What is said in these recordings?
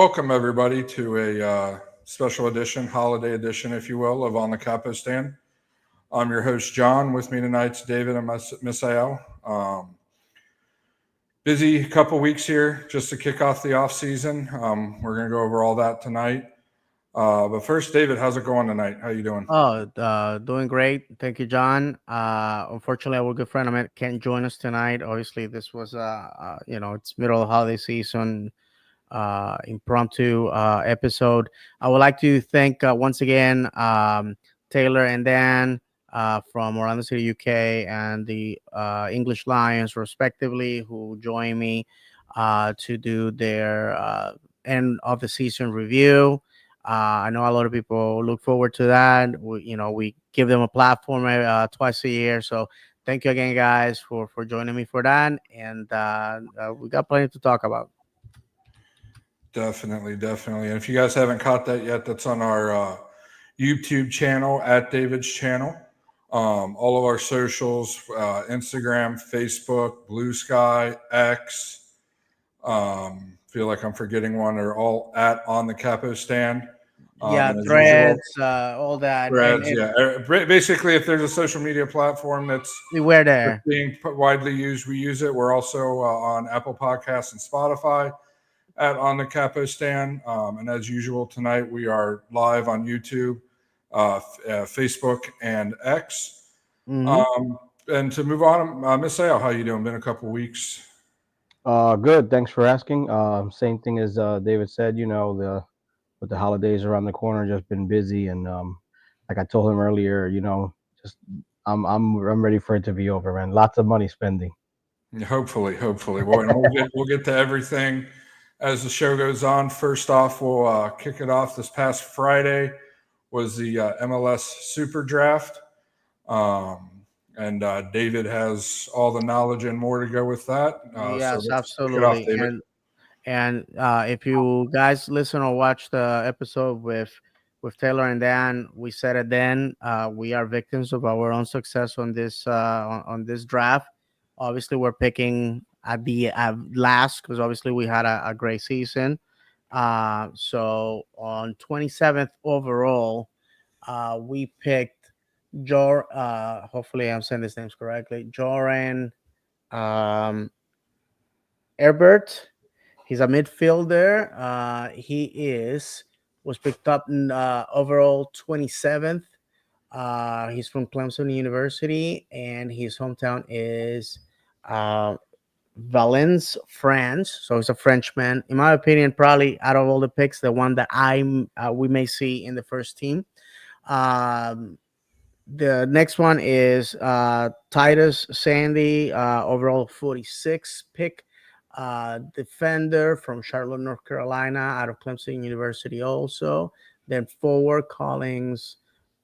welcome everybody to a special edition, holiday edition, if you will, of On the Capo Stand. I'm your host, John. With me tonight's David and Misael. Busy couple weeks here just to kick off the off season. We're gonna go over all that tonight. But first, David, how's it going tonight? How you doing? Doing great. Thank you, John. Unfortunately, our good friend Ahmed can't join us tonight. Obviously, this was it's middle of holiday season, impromptu episode. I would like to thank once again Taylor and Dan from Orlando City, UK, and the English Lions, respectively, who joined me to do their end of the season review. I know a lot of people look forward to that. We give them a platform twice a year. So thank you again, guys, for joining me for that. And we got plenty to talk about. Definitely. And if you guys haven't caught that yet, that's on our YouTube channel at David's channel. All of our socials, Instagram, Facebook, Blue Sky, X. Feel like I'm forgetting one. Are all at On the Capo Stand. Threads, all that. Threads, yeah. Basically, if there's a social media platform that's we're there, being widely used, we use it. We're also on Apple Podcasts and Spotify at On the Capo Stand. And as usual, tonight we are live on YouTube, Facebook, and X. And to move on, Miss Sale, how you doing? Been a couple weeks. Good. Thanks for asking. Same thing as David said. With the holidays around the corner, just been busy, and like I told him earlier, just I'm ready for it to be over, man. Lots of money spending. Hopefully. We'll get to everything as the show goes on. First off, we'll kick it off. This past Friday was the MLS Super Draft. And David has all the knowledge and more to go with that. Yes, absolutely. And if you guys listen or watch the episode with Taylor and Dan, we said it then. We are victims of our own success on this on this draft. Obviously, we're picking at the last because obviously we had a great season. So on 27th overall, we picked hopefully I'm saying these names correctly. Joran Herbert. He's a midfielder. He was picked up in overall 27th. He's from Clemson University, and his hometown is Valence, France. So he's a Frenchman. In my opinion, probably out of all the picks, the one that we may see in the first team. The next one is Titus Sandy, overall 46 pick. Defender from Charlotte, North Carolina, out of Clemson University also. Then forward Collins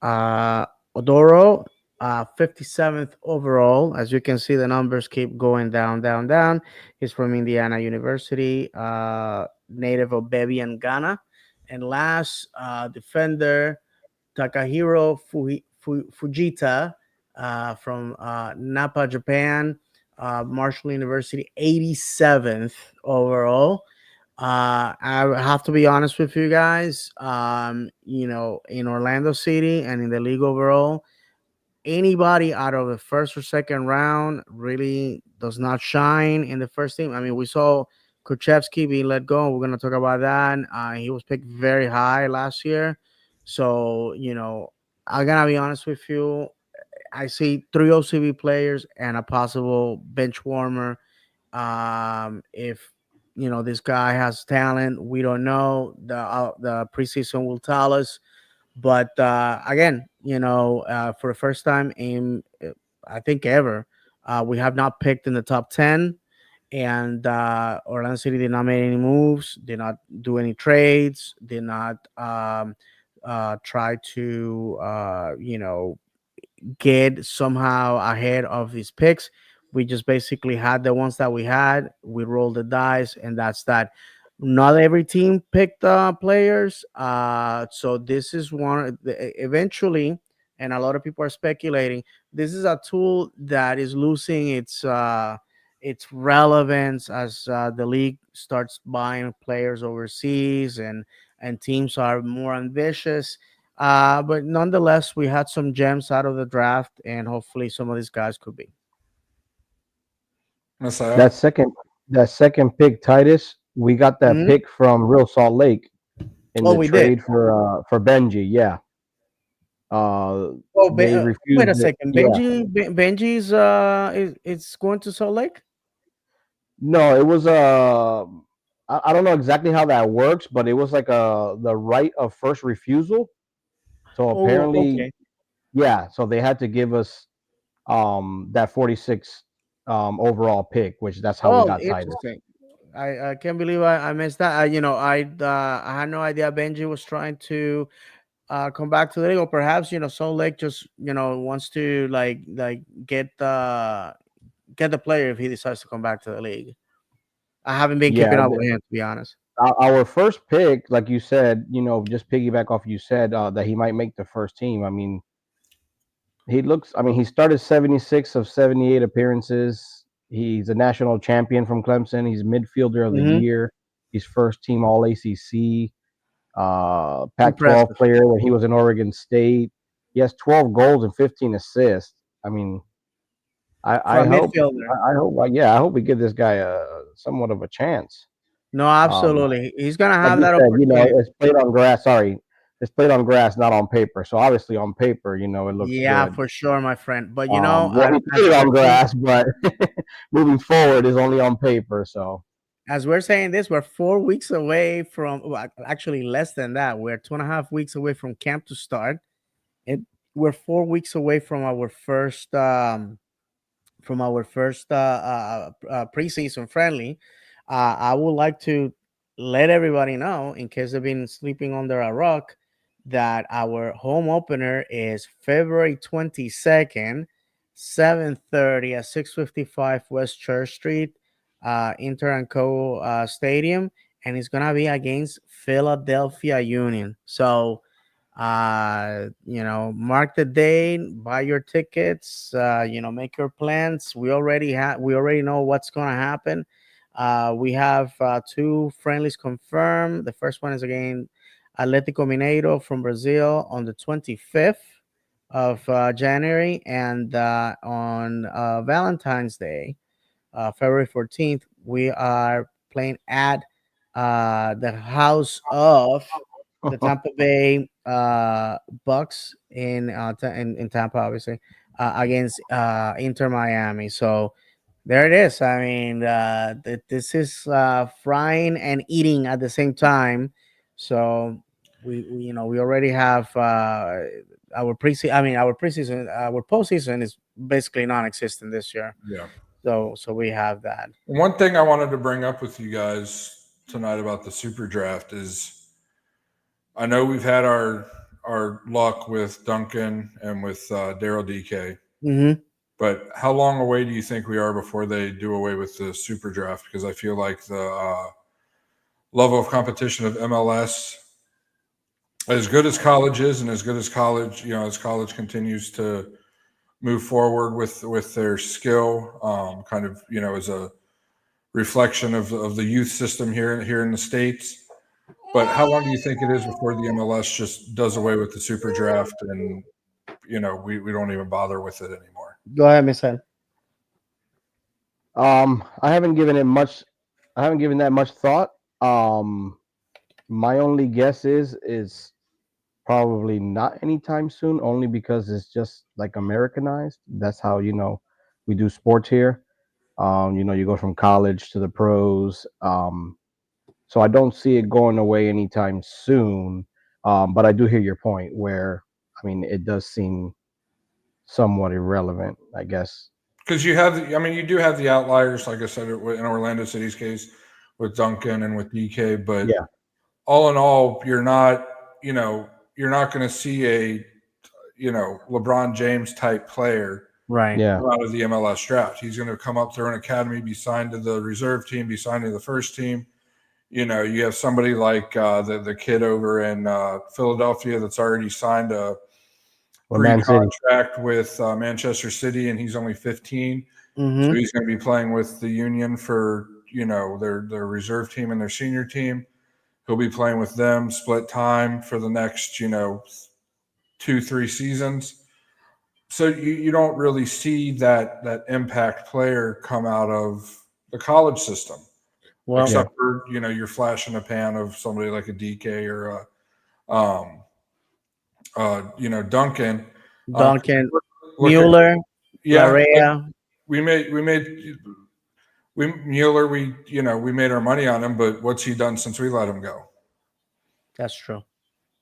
Odoro, 57th overall. As you can see, the numbers keep going down. He's from Indiana University, native of Bebi, Ghana. And last, defender Takahiro Fujita from Napa, Japan. Marshall University, 87th overall. I have to be honest with you guys. In Orlando City and in the league overall, anybody out of the first or second round really does not shine in the first team. I mean, we saw Kuchevsky being let go. We're going to talk about that. He was picked very high last year. So, I'm going to be honest with you. I see 3 OCB players and a possible bench warmer. If this guy has talent, we don't know. The preseason will tell us. But again, for the first time in I think ever, we have not picked in the top 10, and Orlando City did not make any moves, did not do any trades, did not try to get somehow ahead of these picks. We just basically had the ones that we had. We rolled the dice, and that's that. Not every team picked players. So this is one eventually, and a lot of people are speculating. This is a tool that is losing its relevance as the league starts buying players overseas and teams are more ambitious. But nonetheless, we had some gems out of the draft, and hopefully, some of these guys could be. Messiah. That second pick, Titus, we got that Mhm. pick from Real Salt Lake in Oh, the we did. trade for Benji. Yeah. Oh, They wait refused a it. second. Yeah. Benji's is going to Salt Lake. No, it was I don't know exactly how that works, but it was like the right of first refusal. So Oh, apparently, okay. yeah. So they had to give us that 46 overall pick, which that's how we Oh, got Titus. interesting. I can't believe I missed that. I had no idea Benji was trying to come back to the league, or perhaps Salt Lake just wants to like get the player if he decides to come back to the league. I haven't been Yeah, keeping up with him, to be honest. our first pick, like you said, just piggyback off you said that he might make the first team. I mean, he started 76 of 78 appearances. He's a national champion from Clemson. He's midfielder of the Hmm. year. He's first team All ACC, Pac-12 Impressive player when he was in Oregon State. He has 12 goals and 15 assists. I mean, for I a hope, midfielder. I hope, yeah, I hope we give this guy a somewhat of a chance. No, Um, absolutely, he's gonna like have you that said, opportunity. it's played on grass. Sorry, it's played on grass, not on paper. So obviously, on paper, it looks Yeah, good. for sure, my friend. But Well, he as played we're on saying, grass, but moving forward is only on paper. So this, we're 4 weeks away from, well, actually less than that. We're 2.5 weeks away from camp to start, and we're 4 weeks away from our first preseason friendly. I would like to let everybody know, in case they've been sleeping under a rock, that our home opener is February 22nd, 7:30 at 655 West Church Street, Inter and Co. Stadium, and it's gonna be against Philadelphia Union. So mark the date, buy your tickets, make your plans. We already know what's going to happen. We have two friendlies confirmed. The first one is again Atletico Mineiro from Brazil on the 25th of January, and on Valentine's Day, February 14th, we are playing at the house of the Tampa Bay Bucks in Tampa, obviously, against Inter Miami. So there it is. I mean, this is frying and eating at the same time. So we already have our preseason. I mean, our postseason is basically non-existent this year. Yeah. So we have that. One thing I wanted to bring up with you guys tonight about the super draft is I know we've had our luck with Duncan and with Daryl DK, Hmm. but how long away do you think we are before they do away with the super draft? Because I feel like the level of competition of MLS, as good as college is, and as good as college, as college continues to move forward with their skill, kind of, as a reflection of the youth system here in the States. But how long do you think it is before the MLS just does away with the super draft and we don't even bother with it anymore? Go ahead, Miss Hen. I haven't given it much. I haven't given that much thought. My only guess is probably not anytime soon, only because it's just like Americanized. That's how we do sports here. You go from college to the pros. So I don't see it going away anytime soon. But I do hear your point where, I mean, it does seem somewhat irrelevant, I guess. Because you do have the outliers, like I said, in Orlando City's case with Duncan and with DK, but Yeah. all in all, you know, you're not going to see a, LeBron James type player Right. Yeah. come out of the MLS draft. He's going to come up through an academy, be signed to the reserve team, be signed to the first team. You have somebody like the kid over in Philadelphia that's already signed a Or Man City. pre-contract with Manchester City, and he's only 15. So he's going to be playing with the Union for, their reserve team and their senior team. He'll be playing with them split time for the next, 2-3 seasons. So you don't really see that impact player come out of the college system, Well, except for, your flash in the pan of somebody like a DK or Duncan. Duncan, Look Mueller, yeah, Larea. we made Mueller. We made our money on him, but what's he done since we let him go? That's true.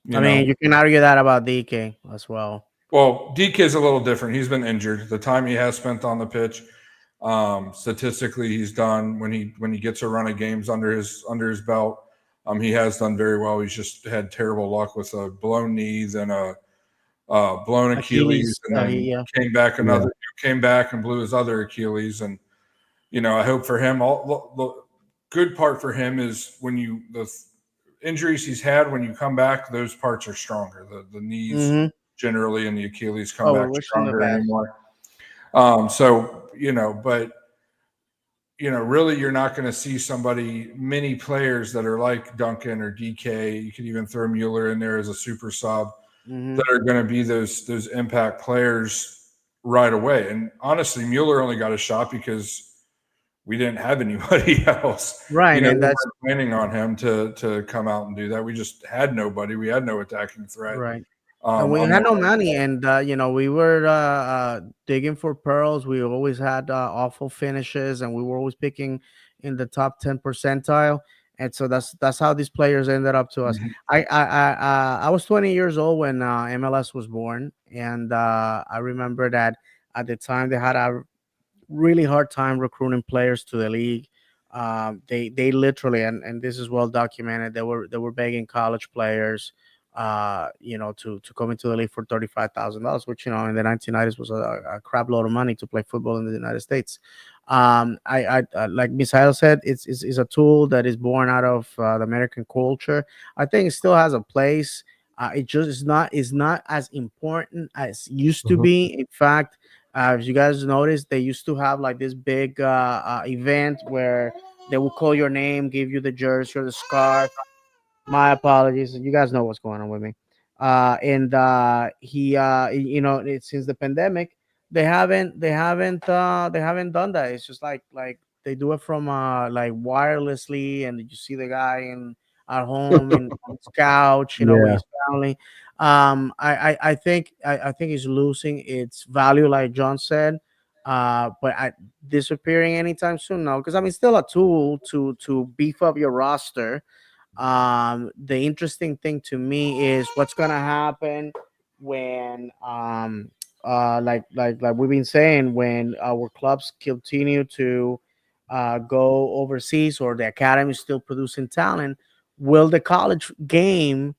You I know, mean, you can argue that about DK as well. well, DK is a little different. He's been injured. The time he has spent on the pitch, statistically, he's done when he gets a run of games under his belt. He has done very well. He's just had terrible luck with a blown knee, then a blown Achilles, and then came back and blew his other Achilles. And I hope for him. All the good part for him is when the injuries he's had, when you come back, those parts are stronger. The knees generally and the Achilles come back stronger anymore. But really, you're not going to see many players that are like Duncan or DK. You could even throw Mueller in there as a super sub that are going to be those impact players right away. And honestly, Mueller only got a shot because we didn't have anybody else. Right. And we weren't planning on him to come out and do that. We just had nobody. We had no attacking threat. Right. And we had no money, and we were digging for pearls. We always had awful finishes, and we were always picking in the top 10 percentile. And so that's how these players ended up to us. I was 20 years old when MLS was born, and I remember that at the time they had a really hard time recruiting players to the league. They literally, and this is well documented, they were begging college players to come into the league for $35,000, which in the 1990s was a crap load of money to play football in the United States. I like Misael said, it's a tool that is born out of the American culture. I think it still has a place. It just is not as important as it used to be. In fact, if you guys noticed, they used to have like this big event where they would call your name, give you the jersey or the scarf. My apologies. You guys know what's going on with me. Since the pandemic, they haven't done that. It's just like they do it from like wirelessly, and you see the guy at home and on his couch, with his family. I think it's losing its value, like John said. But disappearing anytime soon? No, because still a tool to beef up your roster. The interesting thing to me is what's gonna happen when like we've been saying, when our clubs continue to go overseas, or the academy is still producing talent. Will the college game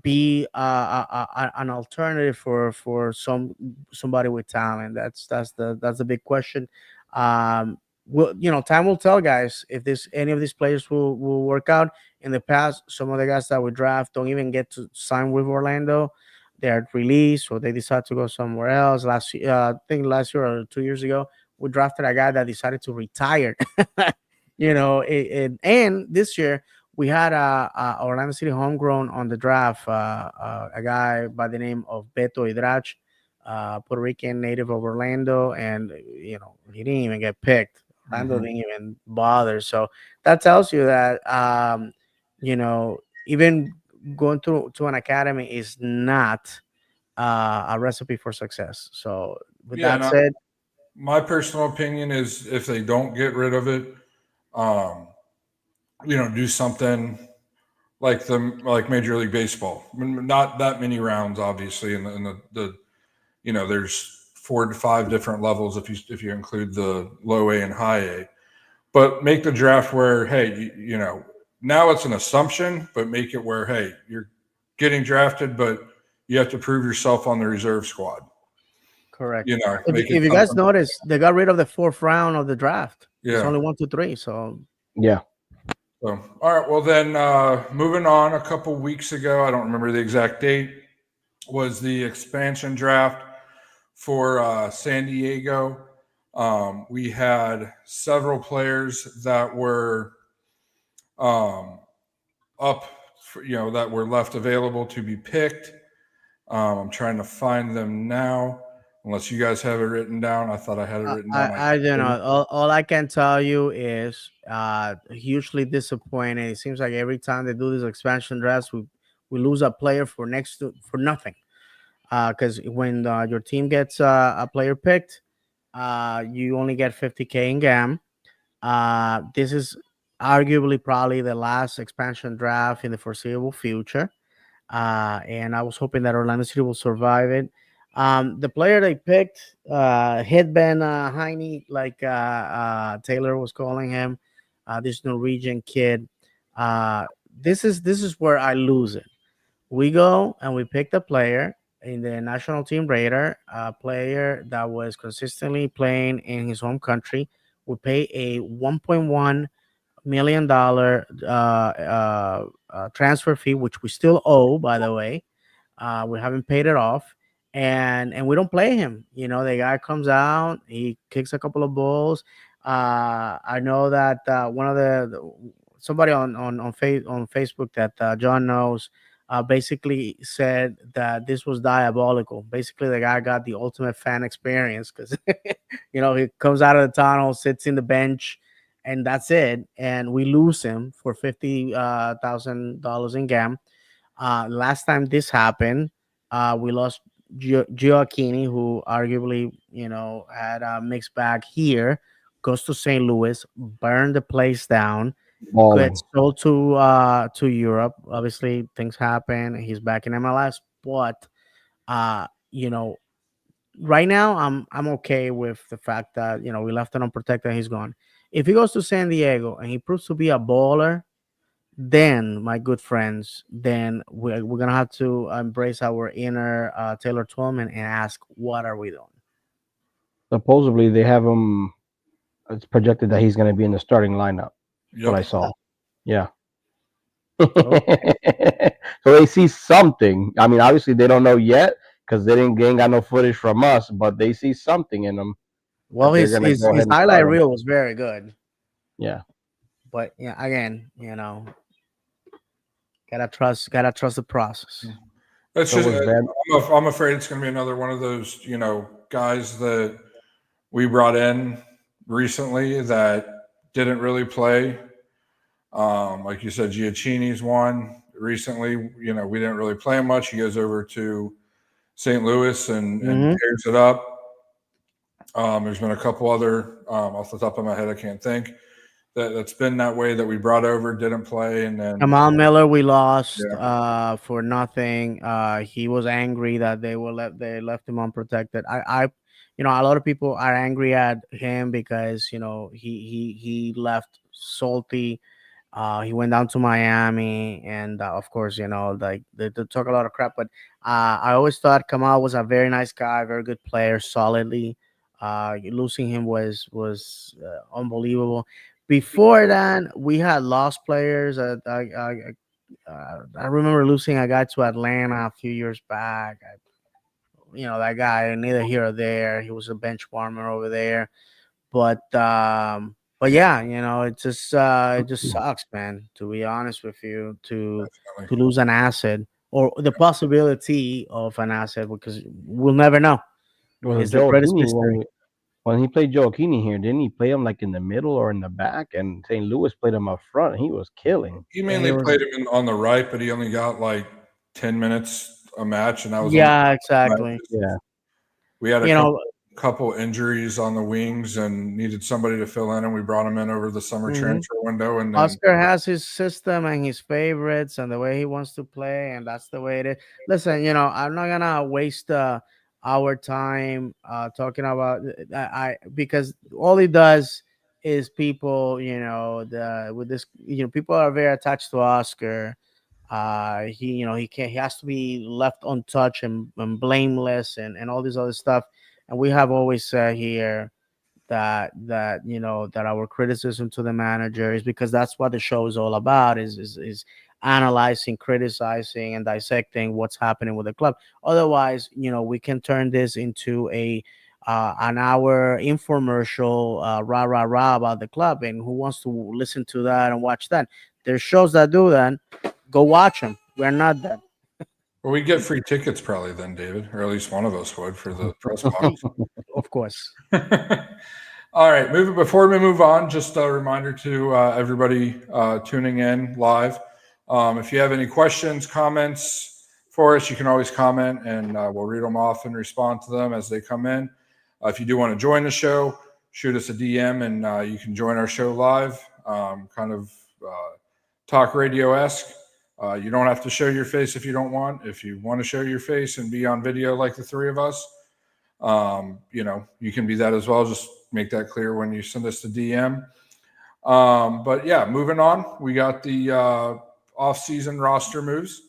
be an alternative for somebody with talent? That's the big question. Time will tell, guys, if any of these players will work out. In the past, some of the guys that we draft don't even get to sign with Orlando. They're released, or they decide to go somewhere else. I think last year or 2 years ago, we drafted a guy that decided to retire. And this year we had a Orlando City homegrown on the draft, a guy by the name of Beto Hidrach, Puerto Rican native of Orlando, and he didn't even get picked. Orlando didn't even bother. So that tells you that even going to an academy is not a recipe for success. So with that said, my personal opinion is if they don't get rid of it, do something like Major League Baseball. Not that many rounds, obviously, in the there's 4 to 5 different levels if you include the low A and high A. But make the draft where, hey, now it's an assumption, but make it where, hey, you're getting drafted, but you have to prove yourself on the reserve squad. Correct. If you guys notice, they got rid of the 4th round of the draft. It's only 1, 2, 3. So yeah. So all right. Well, then moving on. A couple weeks ago, I don't remember the exact date, was the expansion draft for San Diego. We had several players that were um, up, that were left available to be picked. I'm trying to find them now. Unless you guys have it written down, I thought I had it written down. I don't know. didn't. All I can tell you is hugely disappointed. It seems like every time they do these expansion drafts, we lose a player for nothing. Because when your team gets a player picked, you only get 50K in GAM. This is arguably probably the last expansion draft in the foreseeable future. And I was hoping that Orlando City will survive it. The player they picked, Headband Heine, like Taylor was calling him, this Norwegian kid. Uh, this is where I lose it. We go and we pick the player in the national team radar, a player that was consistently playing in his home country. We pay a $1.1 million transfer fee, which we still owe, by the way. We haven't paid it off, and we don't play him. The guy comes out, he kicks a couple of balls. I know that one of somebody on Facebook that John knows basically said that this was diabolical. Basically, the guy got the ultimate fan experience because he comes out of the tunnel, sits in the bench, and that's it. And we lose him for $50,000 in GAM. Last time this happened, we lost Gioacchini, who arguably, had a mixed bag here. Goes to St. Louis, burned the place down, Balling. gets sold to Europe. Obviously, things happen. He's back in MLS, but uh, you know, right now I'm okay with the fact that we left it unprotected. He's gone. If he goes to San Diego and he proves to be a baller, then my good friends, then we're gonna have to embrace our inner Taylor Twellman and ask, what are we doing? Supposedly they have him. It's projected that he's going to be in the starting lineup. That's what I Yep. saw. Yeah. Okay. So they see something. I mean, obviously they don't know yet because they ain't got no footage from us, but they see something in him Well, that they're his going to his go his ahead and highlight start him. reel was very good, Yeah. but yeah, again, gotta trust the process. It's So just, was Ben. I'm afraid it's going to be another one of those, guys that we brought in recently that didn't really play. Like you said, Giacchini's one recently. We didn't really play him much. He goes over to St. Louis and Hmm. tears it up. There's been a couple other, off the top of my head, I can't think, that's been that way that we brought over, didn't play, and then Kamal Miller, we lost yeah, for nothing. He was angry that they left him unprotected. A lot of people are angry at him because he left salty. He went down to Miami, and of course, like they talk a lot of crap. But I always thought Kamal was a very nice guy, very good player, solidly. Losing him was unbelievable. Before that, we had lost players. I remember losing a guy to Atlanta a few years back. That guy, neither here or there. He was a bench warmer over there. But yeah, it just sucks, man. To be honest with you, to definitely. lose an asset or the possibility of an asset, because we'll never know. Was It's the Joe greatest Keeney mystery. when he played Joe Keeney here? Didn't he play him like in the middle or in the back? And St. Louis played him up front. And he was killing. He And he mainly was, played him on the right, but he only got like 10 minutes a match, and that was on the yeah, right. exactly. Yeah. We had a You know, couple injuries on the wings and needed somebody to fill in, and we brought him in over the summer mhm. transfer window, and then Oscar has his system and his favorites and the way he wants to play, and that's the way it is. Listen, I'm not gonna waste our time talking about because all it does is people, the with this, people are very attached to Oscar. He has to be left untouched and blameless and all this other stuff. And we have always said here that our criticism to the manager is because that's what the show is all about, is analyzing, criticizing, and dissecting what's happening with the club. Otherwise, we can turn this into an hour infomercial, rah rah rah about the club, and who wants to listen to that and watch that? There's shows that do that. Go watch them. We're not that. Well, we get free tickets probably then, David, or at least one of us would for the press box. Of course. All right, before we move on, just a reminder to everybody tuning in live. If you have any questions, comments for us, you can always comment, and we'll read them off and respond to them as they come in. If you do want to join the show, shoot us a DM, and you can join our show live, kind of talk radio-esque. You don't have to show your face if you don't want. If you want to show your face and be on video like the three of us, you can be that as well. Just make that clear when you send us the DM. But yeah, moving on, we got the off-season roster moves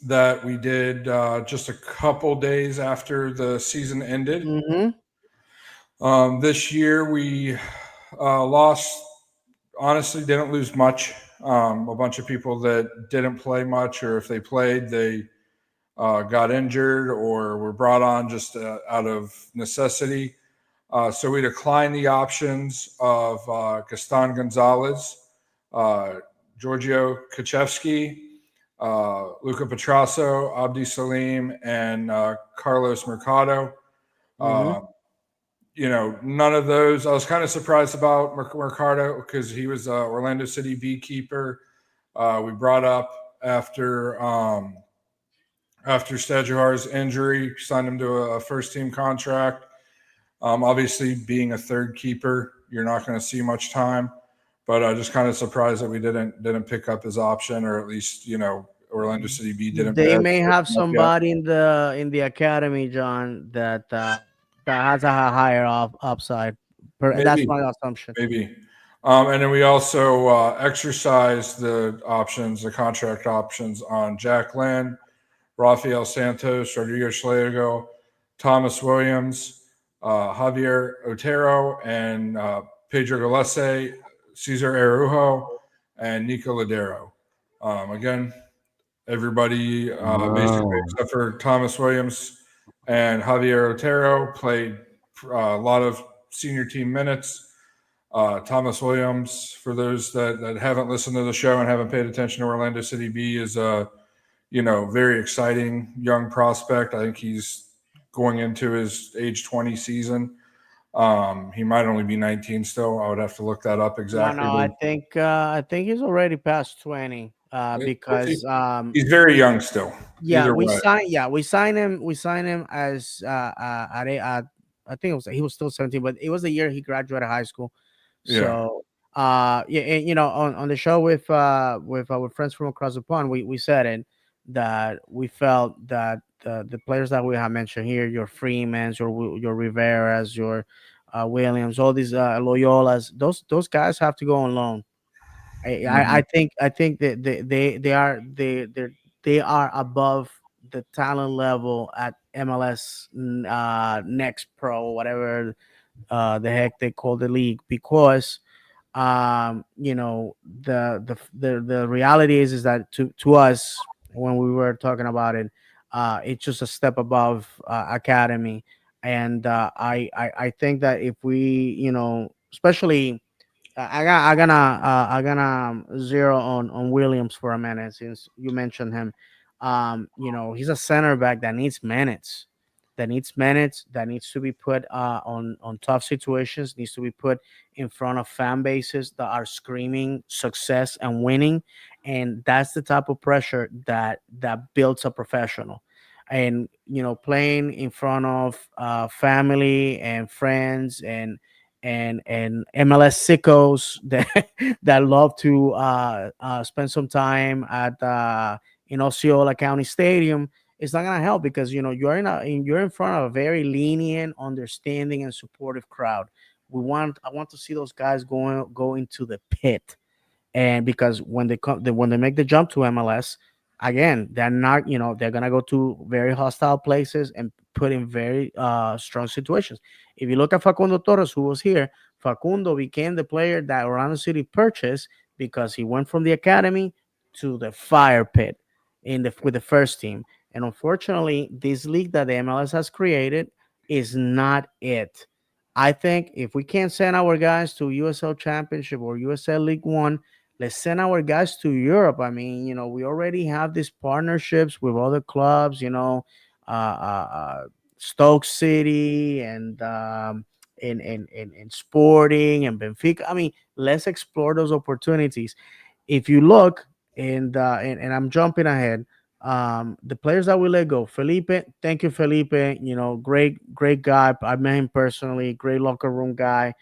that we did just a couple days after the season ended. This year we lost. Honestly, didn't lose much. A bunch of people that didn't play much, or if they played, they got injured or were brought on just out of necessity. So we declined the options of Gaston Gonzalez, Giorgio Kaczewski, Luca Petrasso, Abdi Salim, and Carlos Mercado. None of those. I was kind of surprised about Mercado because he was Orlando City beekeeper. We brought up after Stajuhar's injury, signed him to a first-team contract. Obviously, being a third keeper, you're not going to see much time. But I'm just kind of surprised that we didn't pick up his option, or at least Orlando City B didn't. They may have somebody in the academy, John, that has a higher upside. That's my assumption. Maybe. And then we also exercised the contract options on Jack Lynn, Rafael Santos, Rodrigo Schlegel, Thomas Williams, Javier Otero, and Pedro Gillespie, Cesar Araujo, and Nico Ladero. Again, everybody basically except for Thomas Williams and Javier Otero played a lot of senior team minutes. Thomas Williams, for those that haven't listened to the show and haven't paid attention to Orlando City B, is a very exciting young prospect. I think he's going into his age 20 season. He might only be 19 still. I would have to look that up exactly. No, I think he's already past 20 because he's very young still. Yeah, we signed him as I think he was still 17, but it was the year he graduated high school. So on the show with our friends from across the pond, we said it, that we felt that the players that we have mentioned here, your Freemans, your Riveras, your Williams, all these Loyolas, those guys have to go on loan. I think that they are above the talent level at MLS Next Pro, whatever the heck they call the league, because the reality is that to us, when we were talking about it, it's just a step above academy. And I think that if we, especially I'm gonna zero on Williams for a minute, since you mentioned him. He's a center back that needs minutes, that needs to be put on tough situations, needs to be put in front of fan bases that are screaming success and winning, and that's the type of pressure that builds a professional. And playing in front of family and friends and MLS sickos that love to spend some time at in Osceola County Stadium, it's not gonna help, because you're in front of a very lenient, understanding, and supportive crowd. I want to see those guys go into the pit, and because when they make the jump to MLS, again, they're not, they're gonna go to very hostile places and put in very strong situations. If you look at Facundo Torres, who was here, Facundo became the player that Orlando City purchased because he went from the academy to the fire pit with the first team. And unfortunately, this league that the MLS has created is not it. I think if we can't send our guys to USL Championship or USL League One, let's send our guys to Europe. I mean, we already have these partnerships with other clubs, uh, uh, uh, Stoke City and in Sporting and Benfica. I mean, let's explore those opportunities. If you look, and I'm jumping ahead, the players that we let go, Felipe, thank you, Felipe. Great guy. I met him personally. Great locker room guy.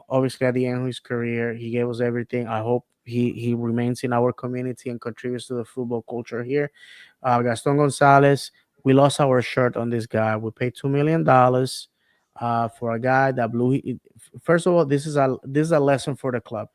Obviously at the end of his career, he gave us everything. I hope he remains in our community and contributes to the football culture here. Gaston Gonzalez, we lost our shirt on this guy. We paid $2 million for a guy that blew. First of all, this is a lesson for the club.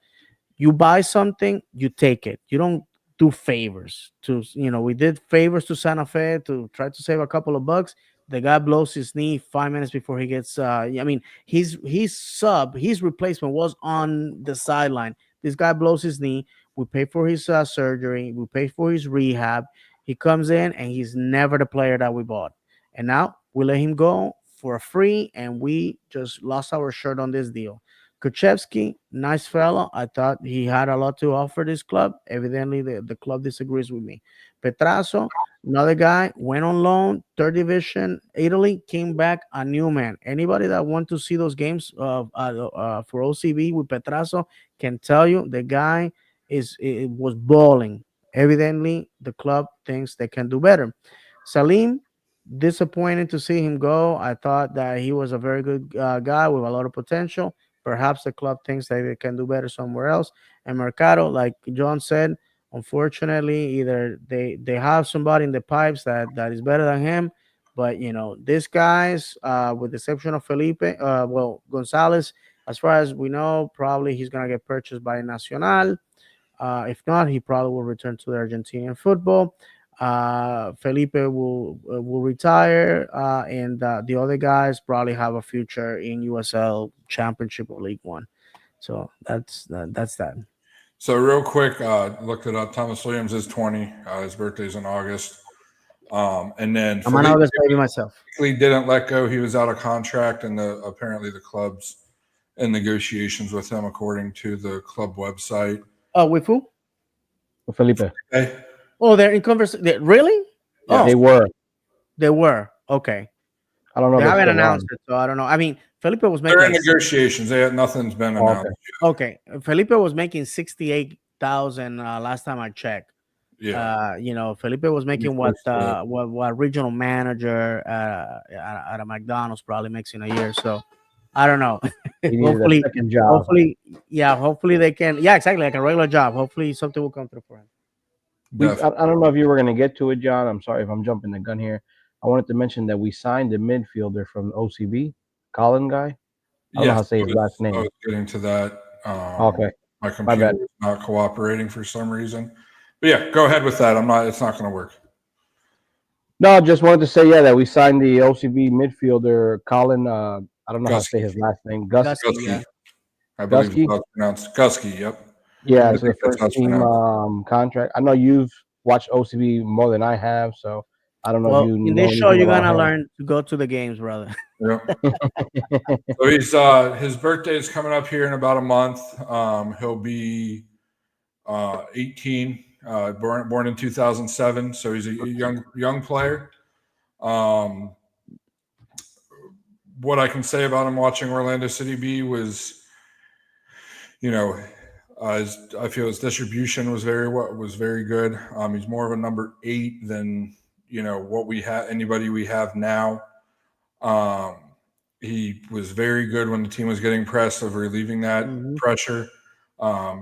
You buy something, you take it. You don't do favors. We did favors to Santa Fe to try to save a couple of bucks. The guy blows his knee 5 minutes before he gets. I mean, his replacement was on the sideline. This guy blows his knee. We pay for his surgery. We pay for his rehab. He comes in and he's never the player that we bought. And now we let him go for free, and we just lost our shirt on this deal. Kuchevsky, nice fellow. I thought he had a lot to offer this club. Evidently, the club disagrees with me. Petrasso, another guy, went on loan, third division, Italy, came back a new man. Anybody that want to see those games for OCB with Petrasso can tell you the guy it was balling. Evidently, the club thinks they can do better. Salim, disappointed to see him go. I thought that he was a very good guy with a lot of potential. Perhaps the club thinks that they can do better somewhere else. And Mercado, like John said, unfortunately, either they have somebody in the pipes that is better than him. But these guys, with the exception of Felipe, Gonzalez, as far as we know, probably he's gonna get purchased by Nacional. If not, he probably will return to the Argentinian football. Felipe will retire, and the other guys probably have a future in USL Championship or League One. So that's that. So real quick, looked it up. Thomas Williams is 20. His birthday's in August. And then I'm an Felipe August baby myself. didn't let go. He was out of contract, and apparently the club's in negotiations with him, according to the club website. Oh, with who? Felipe. Hey, Oh, they're in conversation. Really? Yeah. Oh, They were. Okay. I don't know They if they haven't still announced are. it, so I don't know. I mean, Felipe was they're in making negotiations. Nothing's been Oh, announced. okay. okay. Felipe was making 68,000 last time I checked. Yeah. Felipe was making close to what regional manager at a McDonald's probably makes in a year. So I don't know. He needed a hopefully, second job. hopefully they can. Yeah, exactly, like a regular job. Hopefully something will come through for him. I don't know if you were going to get to it, John. I'm sorry if I'm jumping the gun here. I wanted to mention that we signed a midfielder from OCB, Colin guy. I don't know how to say his last I name. was getting to that. Okay. My My computer bad. is not cooperating for some reason. But yeah, go ahead with that. It's not going to work. No, I just wanted to say, that we signed the OCB midfielder, Colin. I don't know how to say his last name. Gusky, Gusky. yeah. I believe Gusky? it's how it's pronounced. Gusky, yep. Yeah, I it's the think that's how first it's team pronounced. contract. I know you've watched OCB more than I have, so I don't know if Well, you in know this show, anything you're about gonna him. learn to go to the games, brother. Yep. So his birthday is coming up here in about a month. He'll be 18, born in 2007. So he's a young player. What I can say about him watching Orlando City B was, I feel his distribution was very good. He's more of a number 8 than what we have anybody we have now. He was very good when the team was getting pressed of relieving that pressure,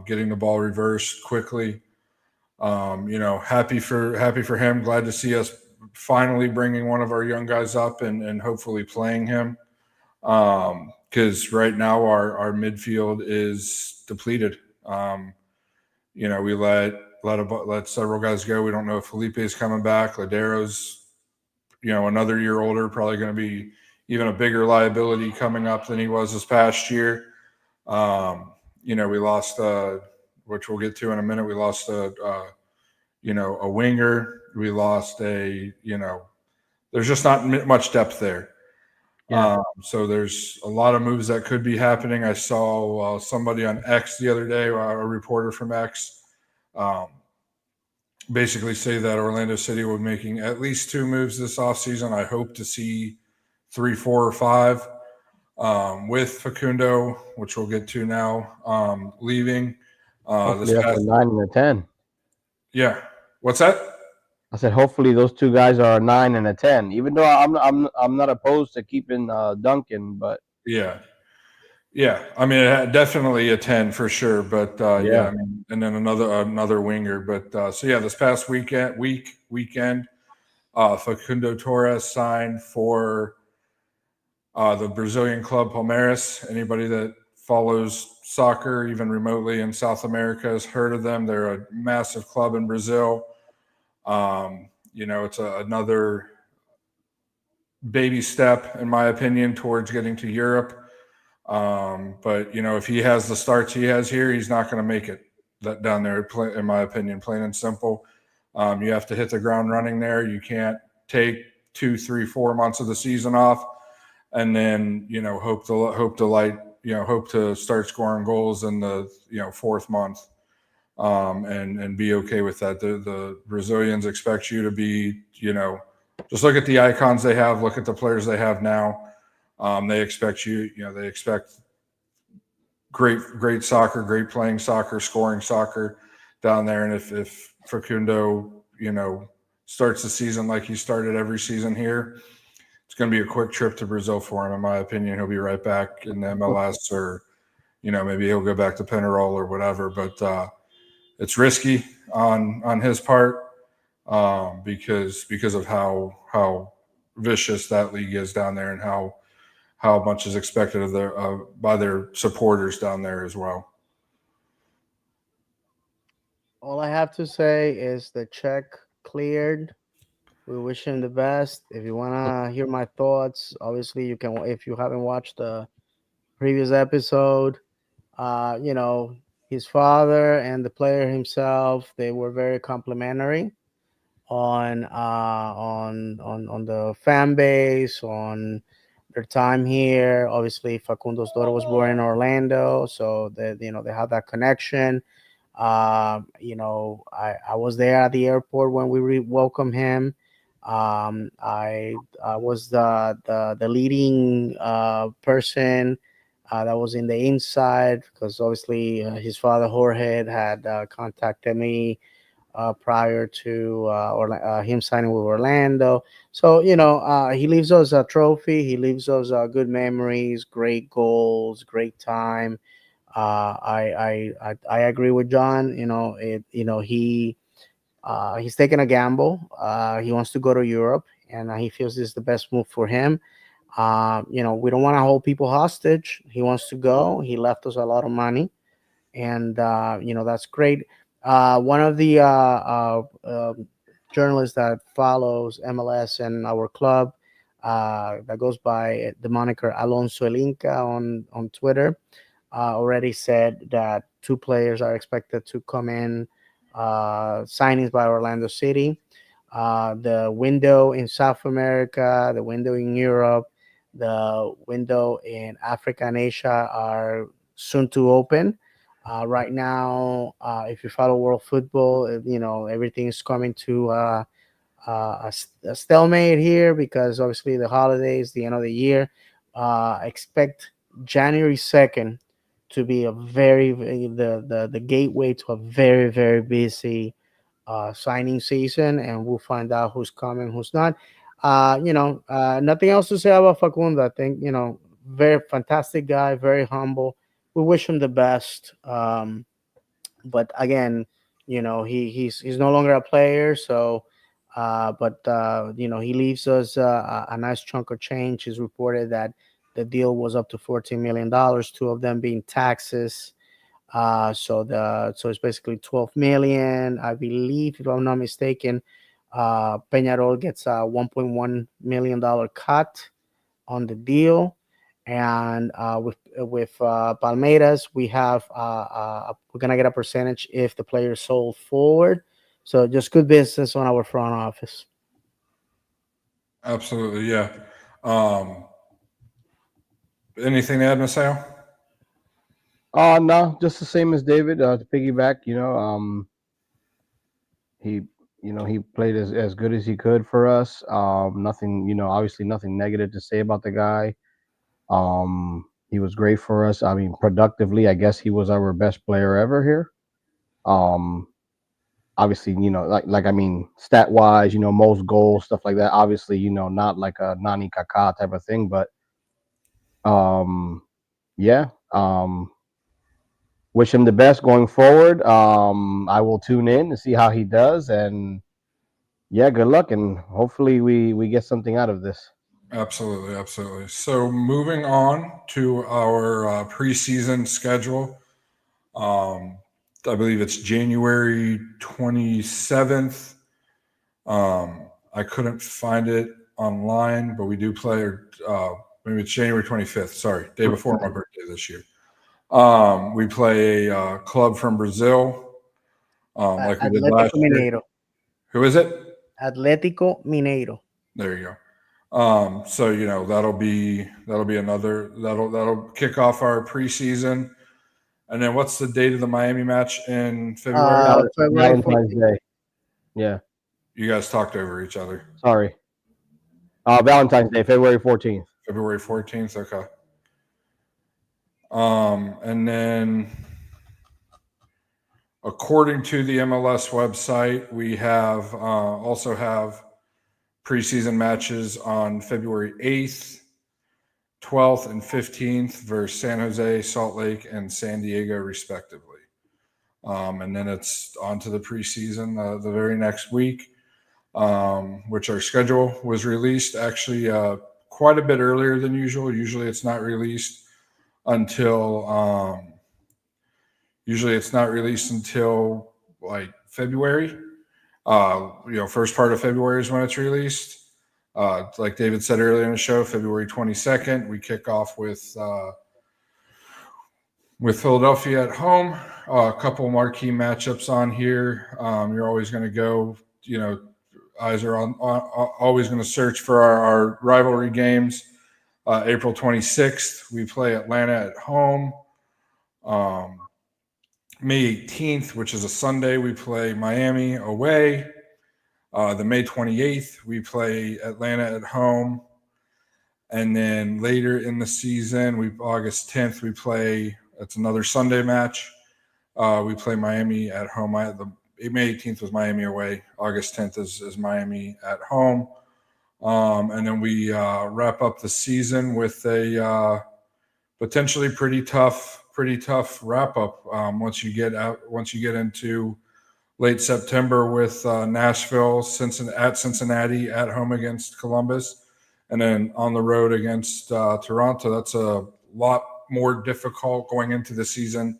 getting the ball reversed quickly. Happy for him. Glad to see us finally bringing one of our young guys up and hopefully playing him. Because right now our midfield is depleted. We let several guys go. We don't know if Felipe is coming back. Ladero's, another year older, probably going to be even a bigger liability coming up than he was this past year. We lost, which we'll get to in a minute. We lost a a winger. We lost there's just not much depth there. Yeah. So there's a lot of moves that could be happening. I saw somebody on X the other day, a reporter from X, um, basically say that Orlando City will be making at least 2 moves this offseason. I hope to see 3, 4, or 5 with Facundo, which we'll get to now, leaving. This Hopefully that's a past, 9 and a 10. yeah. What's that? I said hopefully those two guys are a 9 and a 10. Even though I'm not opposed to keeping Duncan, but Yeah. Yeah, I mean, definitely a 10 for sure, but yeah, yeah. I mean, and then another winger, but so yeah, this past weekend, Facundo Torres signed for the Brazilian club Palmeiras. Anybody that follows soccer, even remotely in South America, has heard of them. They're a massive club in Brazil. It's another baby step, in my opinion, towards getting to Europe. But if he has the starts he has here, he's not going to make it down there. In my opinion, plain and simple. You have to hit the ground running there. You can't take 2, 3, 4 months of the season off, and then hope to start scoring goals in the 4th month, and be okay with that. The Brazilians expect you to be just look at the icons they have, look at the players they have now. They expect they expect great soccer, great playing soccer, scoring soccer down there. And if Facundo, starts the season like he started every season here, it's going to be a quick trip to Brazil for him. In my opinion, he'll be right back in the MLS, or maybe he'll go back to Penarol or whatever. But it's risky on his part, because of how vicious that league is down there, and how much is expected of by their supporters down there as well. All I have to say is the check cleared. We wish him the best. If you want to hear my thoughts, obviously you can. If you haven't watched the previous episode, uh, you know, his father and the player himself, they were very complimentary on the fan base, on their time here. Obviously, Facundo's daughter was born in Orlando, so they have that connection. I was there at the airport when we welcomed him. I was the leading person that was in the inside, because obviously his father Jorge had contacted me prior to him signing with Orlando. So he leaves us a trophy. He leaves us good memories, great goals, great time. I agree with John. He's taking a gamble. He wants to go to Europe, and he feels this is the best move for him. We don't want to hold people hostage. He wants to go. He left us a lot of money, and that's great. One of the journalists that follows MLS and our club, that goes by the moniker Alonso El Inca on Twitter, already said that 2 players are expected to come in, signings by Orlando City. The window in South America, the window in Europe, the window in Africa and Asia are soon to open. Right now, if you follow world football, everything is coming to a stalemate here, because obviously the holidays, the end of the year. Expect January 2nd to be a the gateway to a very, very busy signing season, and we'll find out who's coming, who's not. Nothing else to say about Facundo. I think, very fantastic guy, very humble. We wish him the best. But again, he's no longer a player. So, he leaves us a nice chunk of change. It's reported that the deal was up to $14 million, 2 of them being taxes. So it's basically 12 million, I believe, if I'm not mistaken. Peñarol gets a $1.1 million cut on the deal, and with Palmeiras, we're gonna get a percentage if the player is sold forward. So just good business on our front office. Absolutely, yeah. Anything to add, Masao? No, just the same as David. To piggyback, he he played as good as he could for us. Nothing, obviously nothing negative to say about the guy. He was great for us. I mean, productively, I guess he was our best player ever here. Obviously, like I mean, stat wise, most goals, stuff like that. Obviously, not like a Nani Kaká type of thing, but yeah. Wish him the best going forward. I will tune in to see how he does, and yeah, good luck, and hopefully we get something out of this. Absolutely, absolutely. So moving on to our preseason schedule. I believe it's January 27th. I couldn't find it online, but we do play, maybe it's January 25th. Sorry, day before my birthday this year. We play a club from Brazil, like we did last Atlético year. Mineiro. Who is it? Atlético Mineiro. There you go. So that'll be another that'll kick off our preseason. And then what's the date of the Miami match in February? February Valentine's 14th. Day. Yeah. You guys talked over each other. Sorry. Valentine's Day, February 14th. February 14th. Okay. And then according to the MLS website, we have also have preseason matches on February 8th, 12th, and 15th versus San Jose, Salt Lake, and San Diego, respectively. And then it's on to the preseason the very next week, which our schedule was released actually quite a bit earlier than usual. Usually it's not released until like February. First part of February is when it's released. Like David said earlier in the show, February 22nd, we kick off with Philadelphia at home. A couple marquee matchups on here. You're always going to go, eyes are always going to search for our rivalry games. April 26th, we play Atlanta at home. May 18th, which is a Sunday, we play Miami away. The May 28th, we play Atlanta at home. And then later in the season, August 10th, we play, it's another Sunday match. We play Miami at home. The May 18th was Miami away. August 10th is Miami at home. And then we wrap up the season with a potentially pretty tough wrap up once you get into late September with Nashville, at Cincinnati, at home against Columbus, and then on the road against Toronto. That's a lot more difficult going into the season,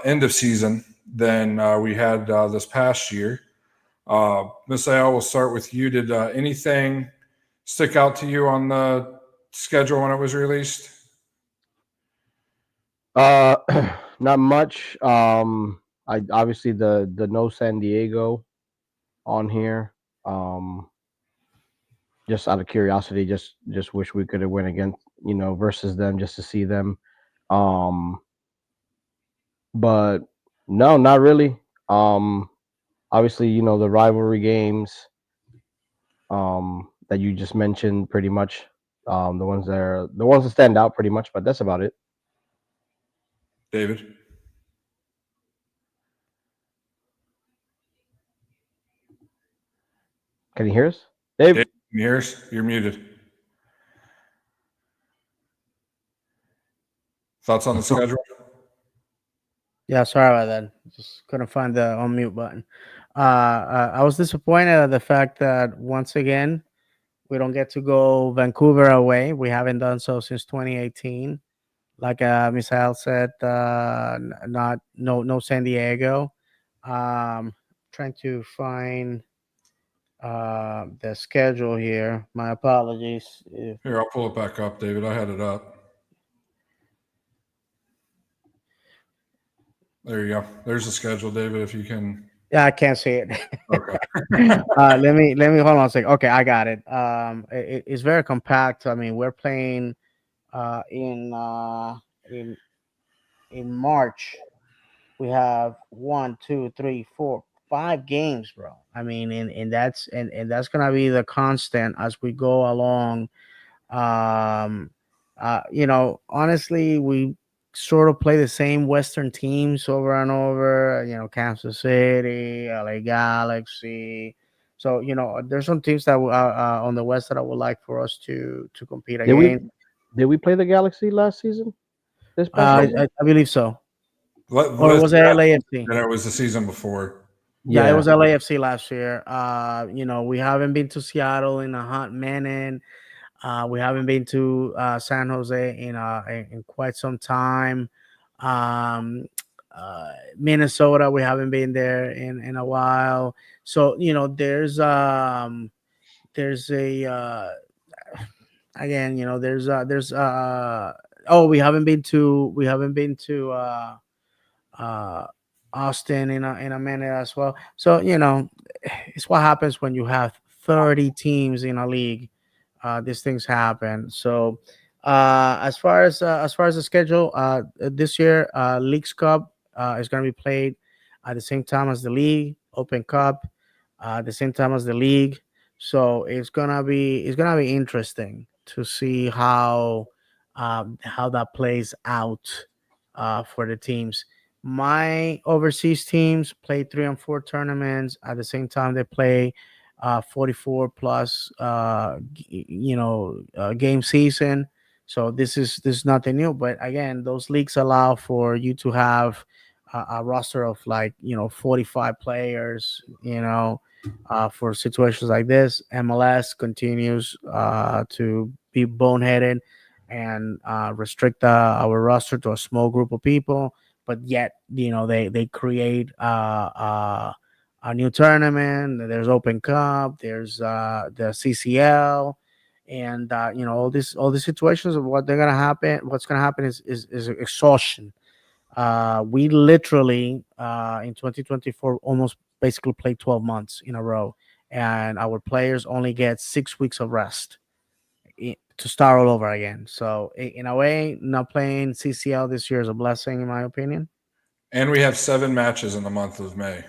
end of season, than we had this past year. Miss Al, we'll start with you. Did anything stick out to you on the schedule when it was released? Not much. I obviously the no San Diego on here. Just out of curiosity, just wish we could have went against versus them just to see them. But no, not really. Obviously, the rivalry games that you just mentioned, pretty much. The ones that stand out, pretty much. But that's about it. David? Can you hear us, Dave? Can you hear us? You're muted. Thoughts on the schedule? Yeah, sorry about that. Just couldn't find the unmute button. I was disappointed at the fact that once again we don't get to go Vancouver away. We haven't done so since 2018. Like Misael said, no San Diego. Trying to find the schedule here. My apologies. Here, I'll pull it back up, David. I had it up. There you go. There's the schedule, David, if you can. Yeah, I can't see it. Okay. Let me hold on a second. Okay, I got it. It's very compact. I mean, we're playing uh, in uh, in in March. We have one, two, three, four, 5 games, bro. I mean, and that's gonna be the constant as we go along. Um, Honestly, we sort of play the same Western teams over and over. Kansas City, LA Galaxy. So there's some teams that on the West that I would like for us to compete Did we against. did we play the Galaxy last season? This past Uh, season? I believe so, or Let's was it LAFC? and it was the season before. Yeah, it Yeah. was LAFC last year. We haven't been to Seattle in a hot minute. We haven't been to San Jose in quite some time. Um, Minnesota, we haven't been there in a while. So there's a again, there's oh, we haven't been to uh Austin in a minute as well. So it's what happens when you have 30 teams in a league. These things happen. So as far as the schedule, this year, Leagues Cup is going to be played at the same time as the league, Open Cup, at the same time as the league. So it's gonna be interesting to see how that plays out for the teams. My overseas teams play 3 and 4 tournaments at the same time. They play 44 plus game season. So this is nothing new, but again, those leagues allow for you to have a roster of, like, 45 players, for situations like this. MLS continues to be boneheaded and restrict our roster to a small group of people, but yet they create a new tournament. There's Open Cup. There's the CCL, and all these situations of what they're gonna happen. What's gonna happen is exhaustion. We literally in 2024 almost basically played 12 months in a row, and our players only get 6 weeks of rest to start all over again. So in a way, not playing CCL this year is a blessing, in my opinion. And we have 7 matches in the month of May.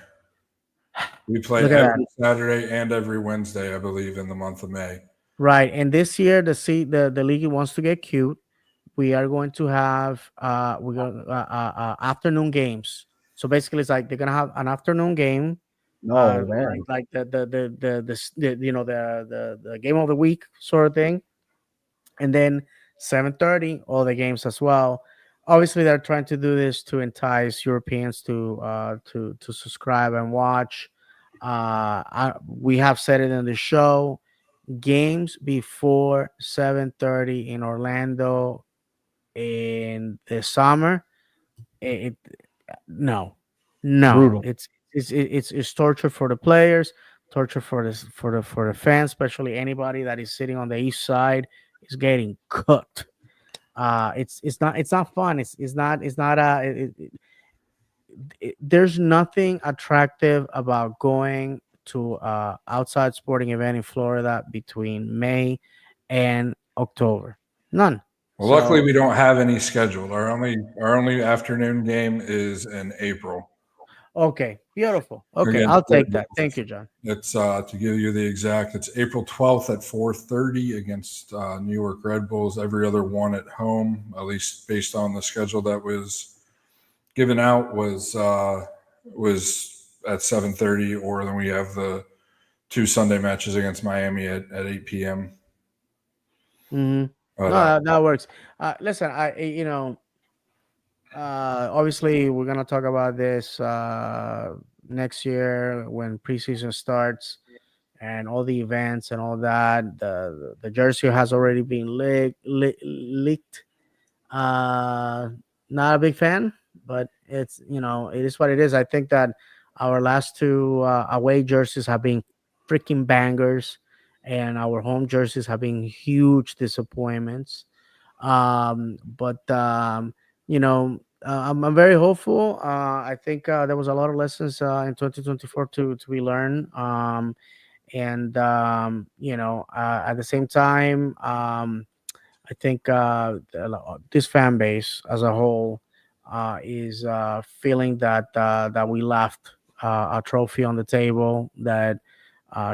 We play Look at that. every Saturday and every Wednesday, I believe, in the month of May. Right. And this year, the league wants to get cute. We are going to have afternoon games. So basically, it's like they're gonna have an afternoon game, No, like man. the game of the week sort of thing, and then 7:30 all the games as well. Obviously, they're trying to do this to entice Europeans to subscribe and watch. We have said it in the show. Games before 7:30 in Orlando in the summer, it no, no, Brutal. it's torture for the players, torture for the fans, especially anybody that is sitting on the east side is getting cooked. It's not fun. It's not there's nothing attractive about going to outside sporting event in Florida between May and October. None. Well, luckily, So we don't have any scheduled. Our only afternoon game is in April okay, beautiful. Okay, against I'll Red take that. Thank Bulls. you, John. It's to give you the exact. It's April 12th at 4:30 against New York Red Bulls. Every other one at home, at least based on the schedule that was given out, was at 7:30. Or then we have the 2 Sunday matches against Miami at 8 p.m. Hmm. But No, that works. Listen, obviously we're gonna talk about this next year when preseason starts and all the events and all that. The jersey has already been leaked. Uh, Not a big fan, but it is what it is. I think that our last two away jerseys have been freaking bangers, and our home jerseys have been huge disappointments. But you know, I'm very hopeful. I think there was a lot of lessons in 2024 to be learned. And at the same time, I think this fan base as a whole is feeling that we left a trophy on the table that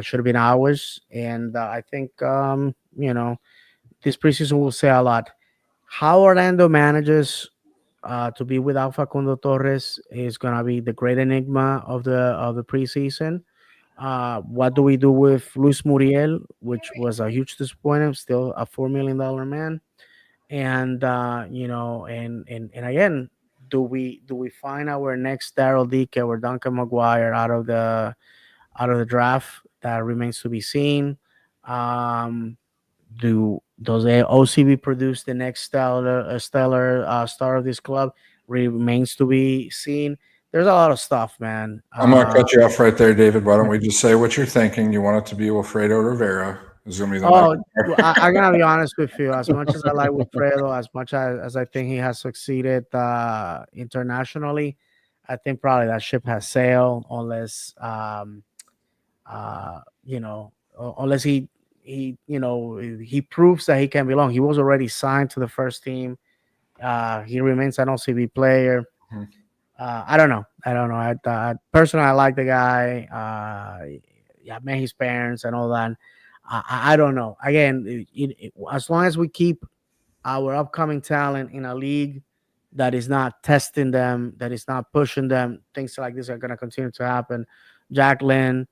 should have been ours, and I think this preseason will say a lot. How Orlando manages to be without Facundo Torres is gonna be the great enigma of the preseason. What do we do with Luis Muriel, which was a huge disappointment, still a $4 million man? And and again, do we find our next Daryl Dike or Duncan McGuire out of the draft? That remains to be seen. Um, does OCB produce the next stellar star of this club? Remains to be seen. There's a lot of stuff, man. I'm going to cut you off right there, David. Why don't we just say what you're thinking? You want it to be Wilfredo Rivera. Is going to be the Oh, next. I'm gonna be honest with you. As much as I like Wilfredo, as much as I think he has succeeded internationally, I think probably that ship has sailed unless unless he proves that he can belong. He was already signed to the first team. He remains an OCB player. Mhm. I don't know. Personally, I like the guy. Yeah, I met his parents and all that. I don't know. Again, as long as we keep our upcoming talent in a league that is not testing them, that is not pushing them, things like this are going to continue to happen. Jack Lynn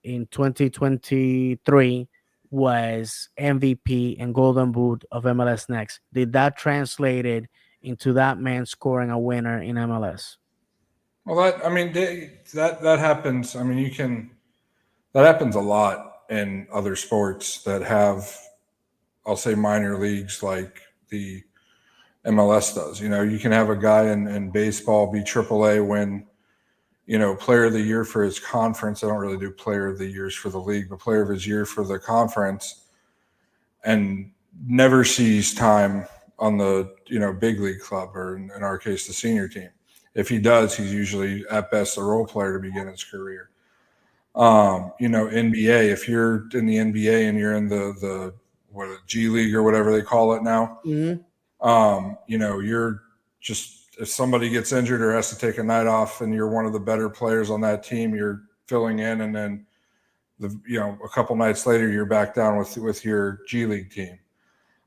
in 2023 was MVP and Golden Boot of MLS Next. Did that translated into that man scoring a winner in MLS? Well, that happens. I mean, that happens a lot in other sports that have, I'll say, minor leagues like the MLS does. You can have a guy in baseball be AAA win, player of the year for his conference. I don't really do player of the years for the league, but player of his year for the conference, and never sees time on the big league club, or in our case the senior team. If he does, he's usually at best a role player to begin his career. NBA, if you're in the NBA and you're in the G League or whatever they call it now, you're just, if somebody gets injured or has to take a night off and you're one of the better players on that team, you're filling in, and then a couple nights later you're back down with your G League team.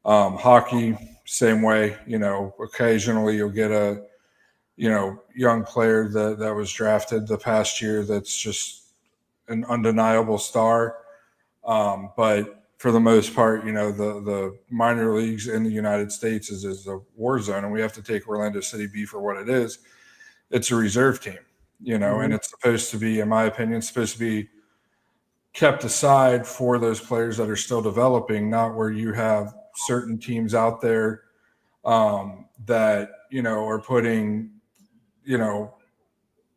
Hockey, same way. Occasionally you'll get a young player that was drafted the past year that's just an undeniable star. But for the most part, the minor leagues in the United States is a war zone, and we have to take Orlando City B for what it is. It's a reserve team, and it's supposed to be, in my opinion, supposed to be kept aside for those players that are still developing, not where you have certain teams out there that, are putting,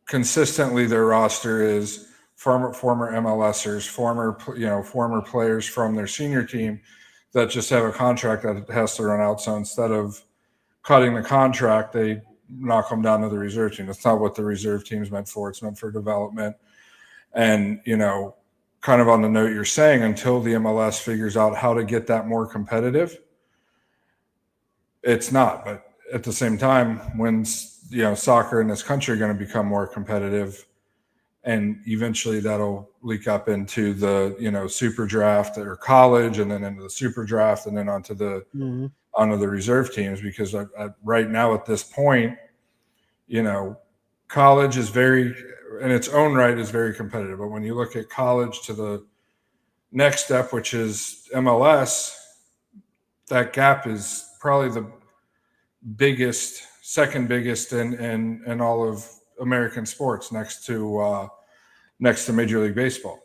consistently their roster is former MLSers, former players from their senior team that just have a contract that has to run out. So instead of cutting the contract, they knock them down to the reserve team. That's not what the reserve team is meant for. It's meant for development. And, kind of on the note you're saying, until the MLS figures out how to get that more competitive, it's not. But at the same time, when, soccer in this country are going to become more competitive, and eventually that'll leak up into the, super draft or college, and then into the super draft, and then onto the reserve teams. Because right now at this point, college is very, in its own right, is very competitive. But when you look at college to the next step, which is MLS, that gap is probably the second biggest in all of American sports, next to Major League Baseball.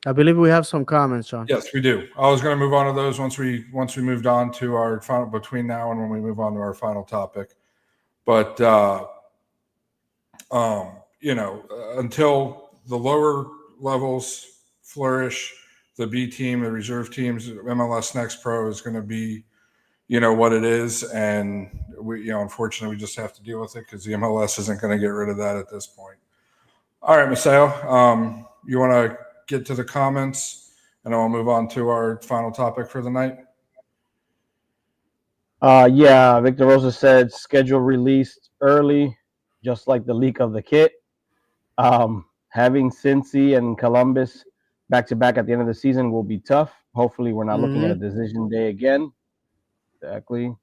I believe we have some comments, John. Yes, we do. I was going to move on to those once we moved on to our final, between now and when we move on to our final topic. But until the lower levels flourish, the B team, the reserve teams, MLS Next Pro is going to be, what it is, and we unfortunately we just have to deal with it because the MLS isn't going to get rid of that at this point. All right, Maseo, you want to get to the comments, and then we'll move on to our final topic for the night. Yeah, Victor Rosa said schedule released early, just like the leak of the kit. Having Cincy and Columbus back to back at the end of the season will be tough. Hopefully, we're not looking at a decision day again. Exactly.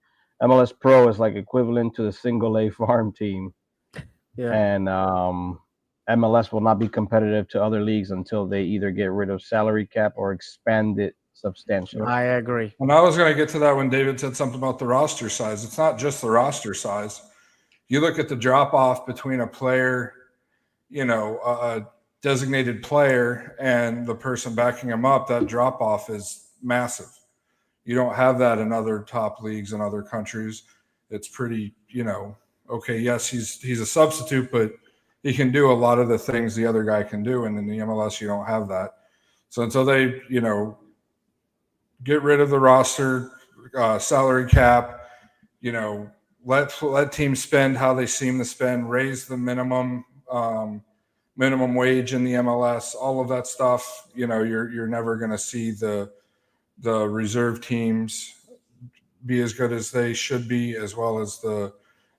MLS Pro is like equivalent to the single A farm team, and MLS will not be competitive to other leagues until they either get rid of salary cap or expand it substantially. I agree. And I was going to get to that when David said something about the roster size. It's not just the roster size. You look at the drop off between a player, a designated player, and the person backing him up. That drop off is massive. You don't have that in other top leagues in other countries. It's pretty, okay, yes, he's a substitute, but he can do a lot of the things the other guy can do. And in the MLS, you don't have that. So until they, get rid of the roster, salary cap, let teams spend how they seem to spend, raise the minimum wage in the MLS, all of that stuff. You're never going to see the reserve teams be as good as they should be, as well as the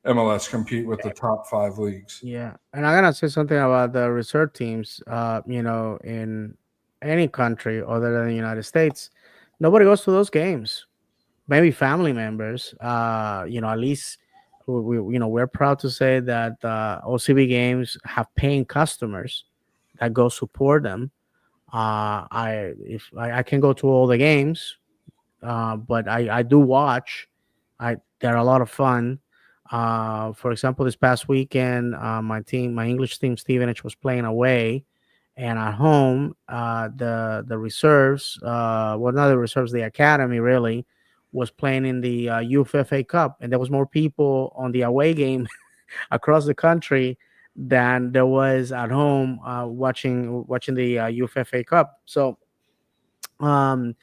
MLS compete with the top 5 leagues. Yeah, and I'm gonna say something about the reserve teams. In any country other than the United States, nobody goes to those games. Maybe family members. At least we're proud to say that OCB games have paying customers that go support them. I can go to all the games, but I do watch. They're a lot of fun. For example, this past weekend, my English team, Stevenage, was playing away, and at home, the reserves, well, not the reserves, the academy really was playing in the Youth FA Cup, and there was more people on the away game across the country than there was at home watching the Youth FA Cup. So the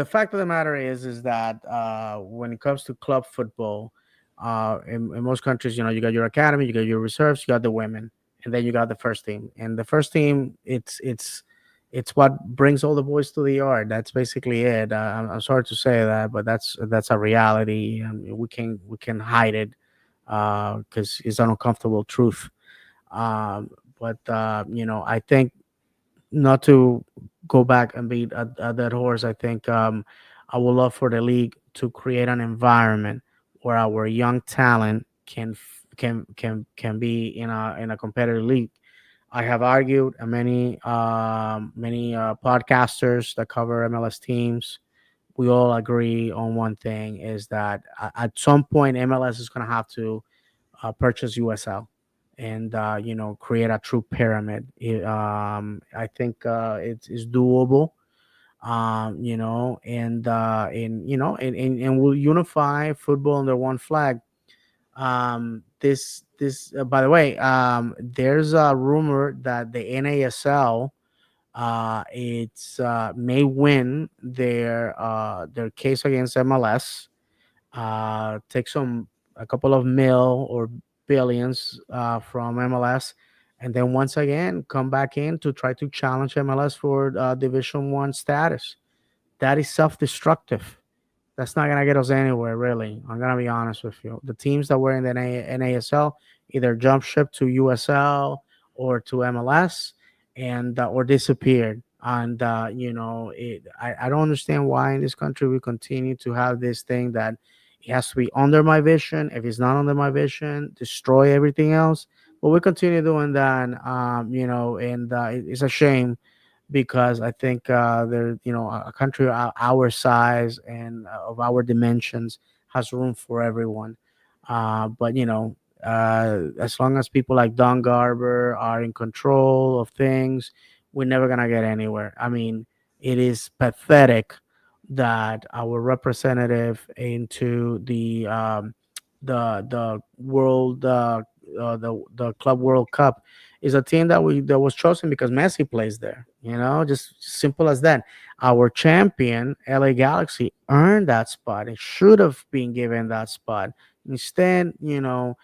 fact of the matter is that when it comes to club football, in most countries, you got your academy, you got your reserves, you got the women, and then you got the first team. And the first team, it's what brings all the boys to the yard. That's basically it. I'm sorry to say that, but that's a reality, and we can hide it because it's an uncomfortable truth. But I think, not to go back and beat a dead horse, I think I would love for the league to create an environment where our young talent can be in a competitive league. I have argued, and many podcasters that cover MLS teams, we all agree on one thing: is that at some point MLS is going to have to purchase USL and create a true pyramid. I think it's doable. And we'll unify football under one flag. This by the way, there's a rumor that the NASL it's may win their case against MLS, take a couple of mil or billions from MLS, and then once again come back in to try to challenge MLS for Division 1 status. That is self-destructive. That's not gonna get us anywhere, really. I'm gonna be honest with you. The teams that were in the NASL either jumped ship to USL or to MLS, and or disappeared. And I don't understand why in this country we continue to have this thing that it has to be under my vision. If it's not under my vision, destroy everything else. But we continue doing that, and it's a shame, because I think a country our size and of our dimensions has room for everyone. But as long as people like Don Garber are in control of things, we're never gonna get anywhere. I mean, it is pathetic that our representative into the world the Club World Cup is a team that was chosen because Messi plays there. Just simple as that. Our champion, LA Galaxy, earned that spot. It should have been given that spot. Instead, Well,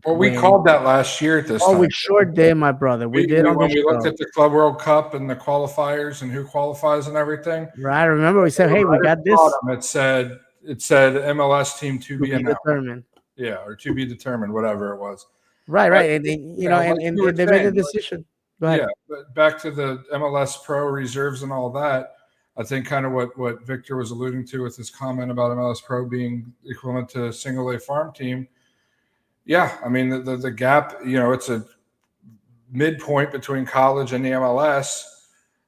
we when called that last year at this oh, we time. sure did, my brother. We did on the When we looked show. at the Club World Cup and the qualifiers and who qualifies and everything, Right. Remember, we said, "Hey, we right at got the this bottom, it said MLS team to to be be announced. determined." Yeah, or to be determined, whatever it was. Right, But right, and like and you were they made the saying, decision. Go yeah, ahead. but back to the MLS Pro reserves and all that. I think kind of what Victor was alluding to with his comment about MLS Pro being equivalent to a single A farm team. Yeah, I mean the gap, it's a midpoint between college and the MLS,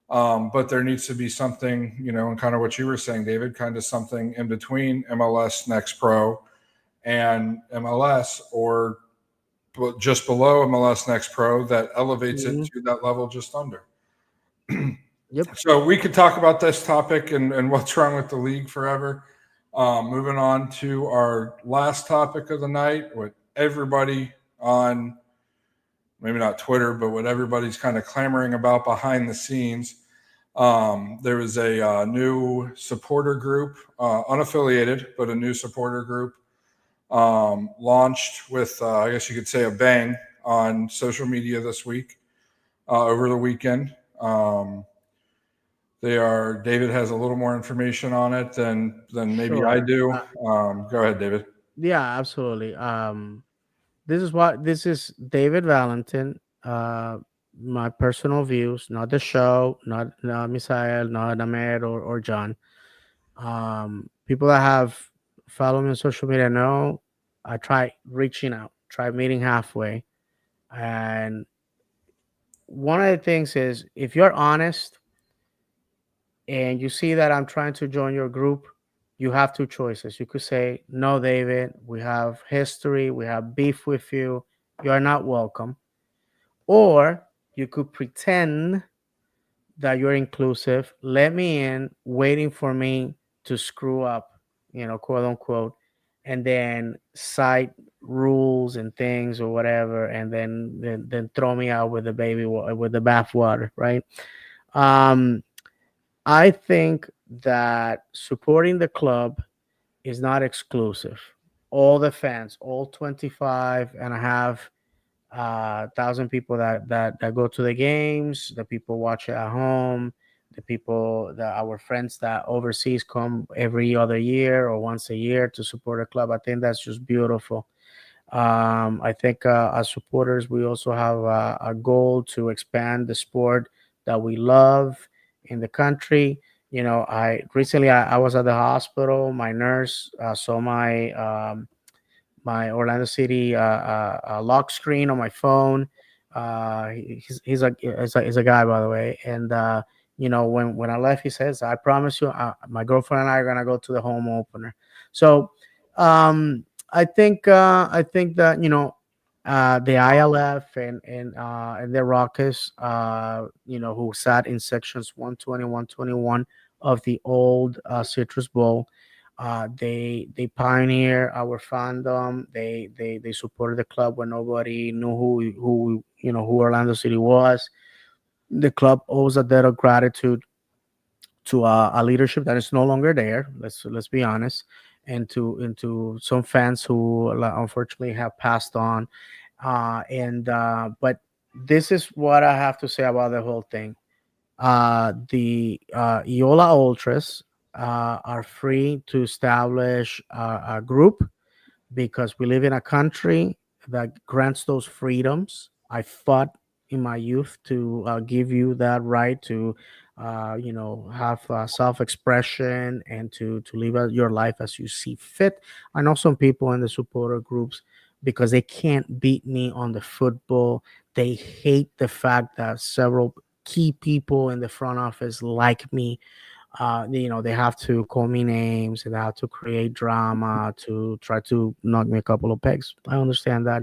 but there needs to be something, and kind of what you were saying, David, kind of something in between MLS Next Pro and MLS, or just below MLS Next Pro that elevates it Mhm. to that level just under. Yep. So we could talk about this topic and what's wrong with the league forever. Moving on to our last topic of the night, what everybody on maybe not Twitter, but what everybody's kind of clamoring about behind the scenes. There was a new supporter group, unaffiliated, but a new supporter group launched with, I guess you could say, a bang on social media this week, over the weekend. David has a little more information on it than maybe I Sure. do. Go ahead, David. Yeah, absolutely. This is David Valentin. My personal views, not the show, not Misael, not Ahmed or John. People that have followed me on social media know I try reaching out, try meeting halfway. And one of the things is if you're honest and you see that I'm trying to join your group, you have two choices. You could say, "No, David, we have history, we have beef with you, you are not welcome." Or you could pretend that you're inclusive, let me in, waiting for me to screw up, quote unquote, and then cite rules and things or whatever, and then throw me out with the with the bathwater, right? Um, I think that supporting the club is not exclusive. All the fans, all 25 and a half thousand people that go to the games, the people watch it at home, the people that our friends that overseas come every other year or once a year to support a club. I think that's just beautiful. I think as supporters, we also have a goal to expand the sport that we love in the country. I recently I was at the hospital. My nurse saw my Orlando City lock screen on my phone. He's a guy, by the way. And when I left, he says, "I promise you, my girlfriend and I are gonna go to the home opener." So I think that the ILF and the Rockets, who sat in sections 120, 121 of the old Citrus Bowl. They pioneer our fandom. They supported the club when nobody knew who Orlando City was. The club owes a debt of gratitude to a leadership that is no longer there. Let's be honest, and to some fans who unfortunately have passed on. And But this is what I have to say about the whole thing. The Iola Ultras are free to establish a group because we live in a country that grants those freedoms. I fought in my youth to give you that right to, have self-expression and to live out your life as you see fit. I know some people in the supporter groups because they can't beat me on the football. They hate the fact that several key people in the front office like me. They have to call me names and they have to create drama to try to knock me a couple of pegs. I understand that.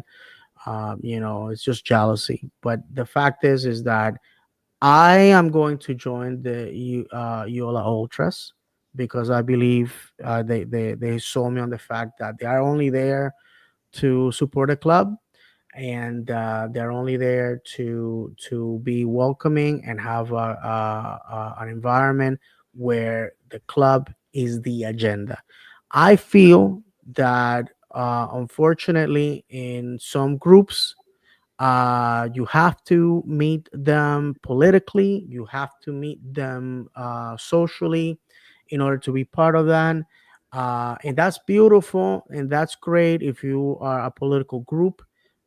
It's just jealousy. But the fact is that I am going to join the Yola Ultras because I believe they sold me on the fact that they are only there to support a club and they're only there to be welcoming and have an environment where the club is the agenda. I feel that unfortunately in some groups you have to meet them politically, you have to meet them socially in order to be part of that. And that's beautiful and that's great if you are a political group.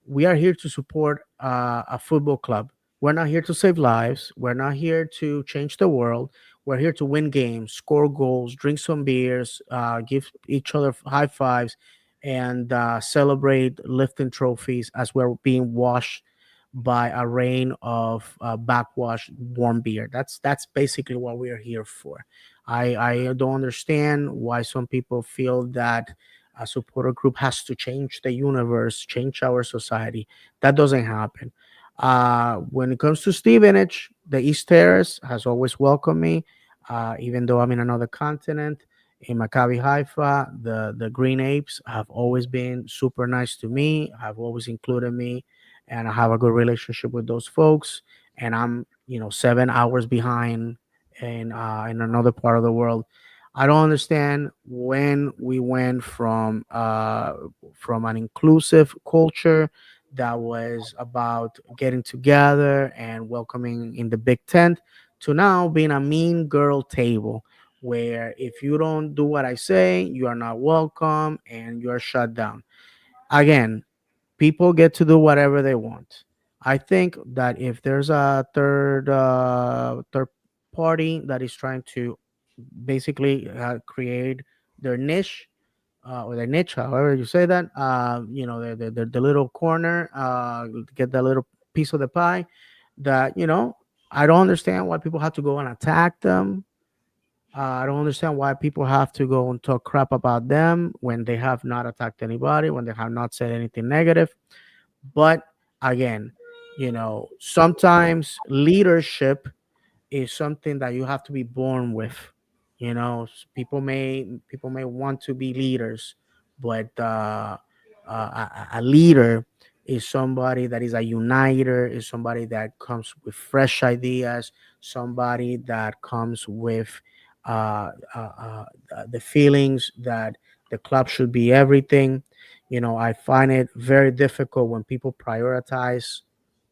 We are here to support a football club. We're not here to save lives. We're not here to change the world. We're here to win games, score goals, drink some beers, give each other high fives, and celebrate lifting trophies as we're being washed by a rain of backwash warm beer. That's basically what we're here for. I don't understand why some people feel that a supporter group has to change the universe, change our society. That doesn't happen. When it comes to Stevenage, the East Terrace has always welcomed me, even though I'm in another continent. In Maccabi Haifa, the Green Apes have always been super nice to me, have always included me, and I have a good relationship with those folks. And I'm, 7 hours behind in another part of the world. I don't understand when we went from an inclusive culture that was about getting together and welcoming in the big tent to now being a mean girl table where if you don't do what I say, you are not welcome and you are shut down. Again, people get to do whatever they want. I think that if there's a third party that is trying to basically create their niche or their niche, however you say that, the little corner, get the little piece of the pie. That I don't understand why people have to go and attack them. I don't understand why people have to go and talk crap about them when they have not attacked anybody, when they have not said anything negative. But again, sometimes leadership is something that you have to be born with. People may want to be leaders, but a leader is somebody that is a uniter, is somebody that comes with fresh ideas, somebody that comes with the feelings that the club should be everything. I find it very difficult when people prioritize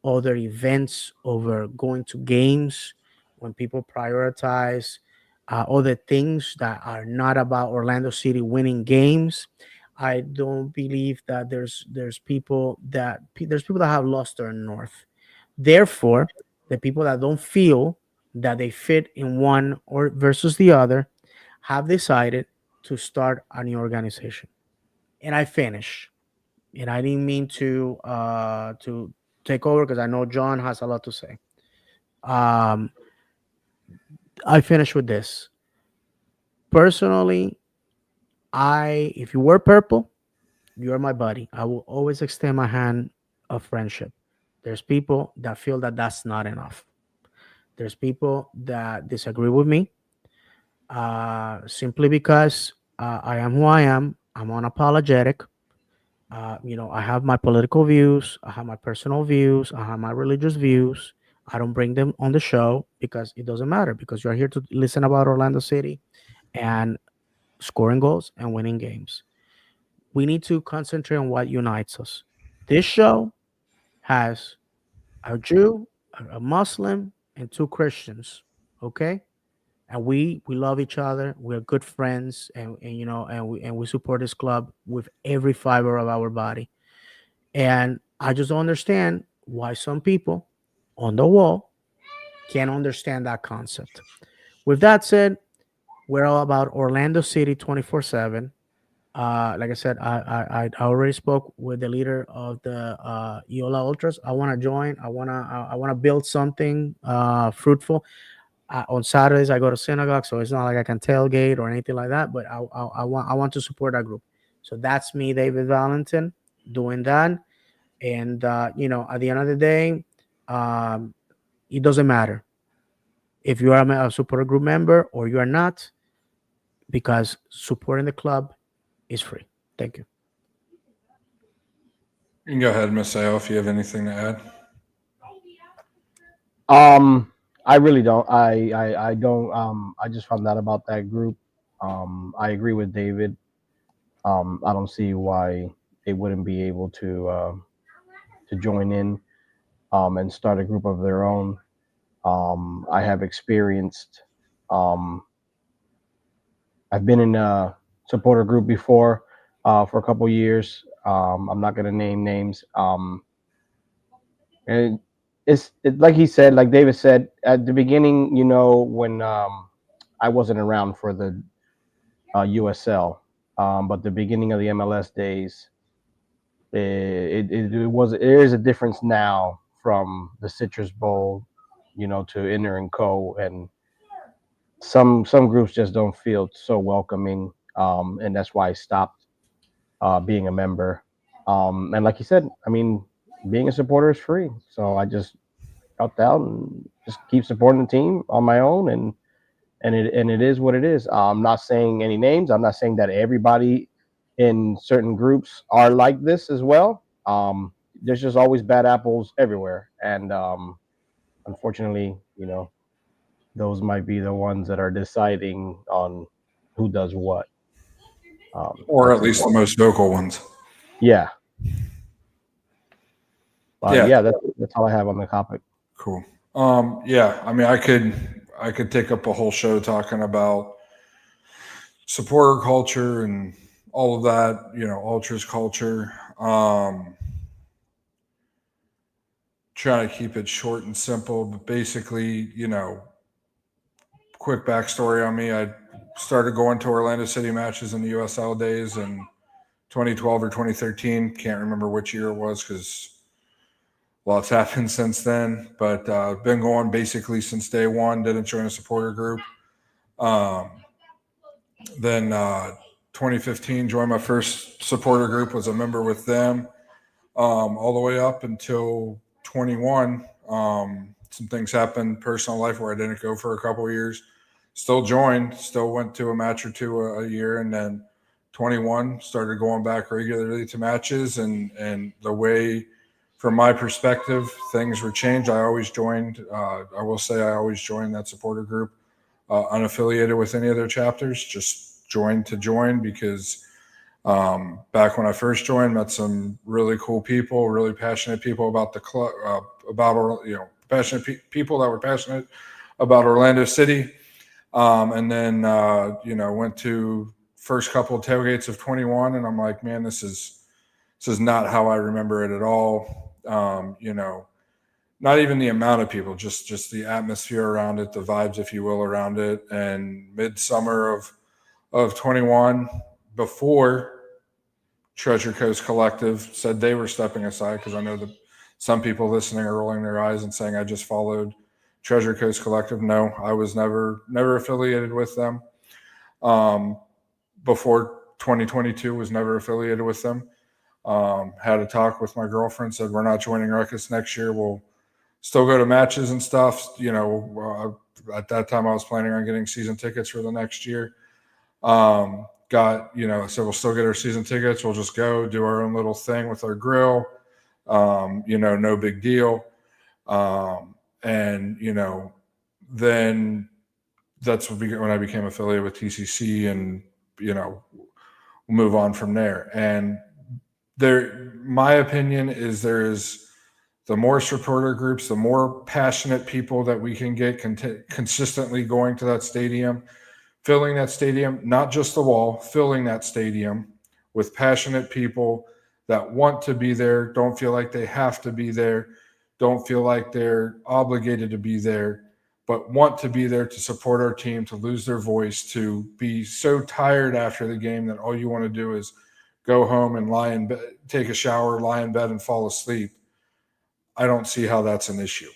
other events over going to games, when people prioritize other things that are not about Orlando City winning games. I don't believe that there's people that have lost their north. Therefore, the people that don't feel that they fit in one or versus the other have decided to start a new organization. And I finish. And I didn't mean to take over because I know John has a lot to say. Um, I finish with this. Personally, if you wear purple, you're my buddy. I will always extend my hand of friendship. There's people that feel that that's not enough. There's people that disagree with me simply because I am who I am. I'm unapologetic. I have my political views, I have my personal views, I have my religious views. I don't bring them on the show because it doesn't matter because you're here to listen about Orlando City and scoring goals and winning games. We need to concentrate on what unites us. This show has a Jew, a Muslim, and two Christians. Okay, and we love each other. We're good friends, and we support this club with every fiber of our body. And I just don't understand why some people on the wall can't understand that concept. With that said, we're all about Orlando City 24/7. Like I said, I already spoke with the leader of the Iola Ultras. I want to join. I want to build something fruitful. On Saturdays, I go to synagogue, so it's not like I can tailgate or anything like that. But I want to support that group. So that's me, David Valentin, doing that. And at the end of the day, um, it doesn't matter if you are a supporter group member or you are not, because supporting the club is free. Thank you. You can go ahead, Miss Ao, if you have anything to add. I really don't. I don't. I just found out about that group. I agree with David. I don't see why they wouldn't be able to join in and start a group of their own. I have experienced. Um, I've been in a supporter group before for a couple years. I'm not gonna name names. And like he said, like David said at the beginning. You know, when I wasn't around for the USL, but the beginning of the MLS days, it was there is a difference now from the Citrus Bowl, you know, to Inter and Co. And some groups just don't feel so welcoming, and that's why I stopped being a member. And like you said, I mean, being a supporter is free, so I just dropped out and just keep supporting the team on my own, and it is what it is. I'm not saying any names. I'm not saying that everybody in certain groups are like this as well. There's just always bad apples everywhere, and unfortunately, you know, those might be the ones that are deciding on who does what. Or That's at least the unfortunate. most vocal ones. Yeah. Yeah. Yeah, that's all I have on the topic. Cool. Yeah, I mean, I could take up a whole show talking about supporter culture and all of that, you know, ultras culture. Trying to keep it short and simple, but basically, you know, quick backstory on me. I started going to Orlando City matches in the USL days in 2012 or 2013. Can't remember which year it was because lots happened since then. But been going basically since day one. Didn't join a supporter group. Um, then 2015 joined my first supporter group. Was a member with them all the way up until 21. Some things happened personal life where I didn't go for a couple of years. Still joined, still went to a match or two a year, and then 21 started going back regularly to matches. And the way, from my perspective, things were changed. I always joined. I will say I always joined that supporter group, unaffiliated with any of their chapters. Just joined to join because back when I first joined, met some really cool people, really passionate people about the club, about, you know, passionate people that were passionate about Orlando City. And then, you know, went to first couple of tailgates of 21, and I'm like, man, this is not how I remember it at all. You know, not even the amount of people, just the atmosphere around it, the vibes, if you will, around it. And midsummer of 21, before Treasure Coast Collective said they were stepping aside, because I know that some people listening are rolling their eyes and saying I just followed Treasure Coast Collective. No, I was never affiliated with them. Um, Before 2022, was never affiliated with them. Had a talk with my girlfriend, said we're not joining Ruckus next year. We'll still go to matches and stuff. You know, at that time I was planning on getting season tickets for the next year. You know, so we'll still get our season tickets. We'll just go do our own little thing with our grill. You know, no big deal. And, you know, then that's when I became affiliated with TCC, and, you know, we'll move on from there. And my opinion is there is the more supporter groups, the more passionate people that we can get consistently going to that stadium, filling that stadium, not just the wall, filling that stadium with passionate people that want to be there, don't feel like they have to be there, don't feel like they're obligated to be there, but want to be there to support our team, to lose their voice, to be so tired after the game that all you want to do is go home and lie in bed, take a shower, lie in bed and fall asleep. I don't see how that's an issue.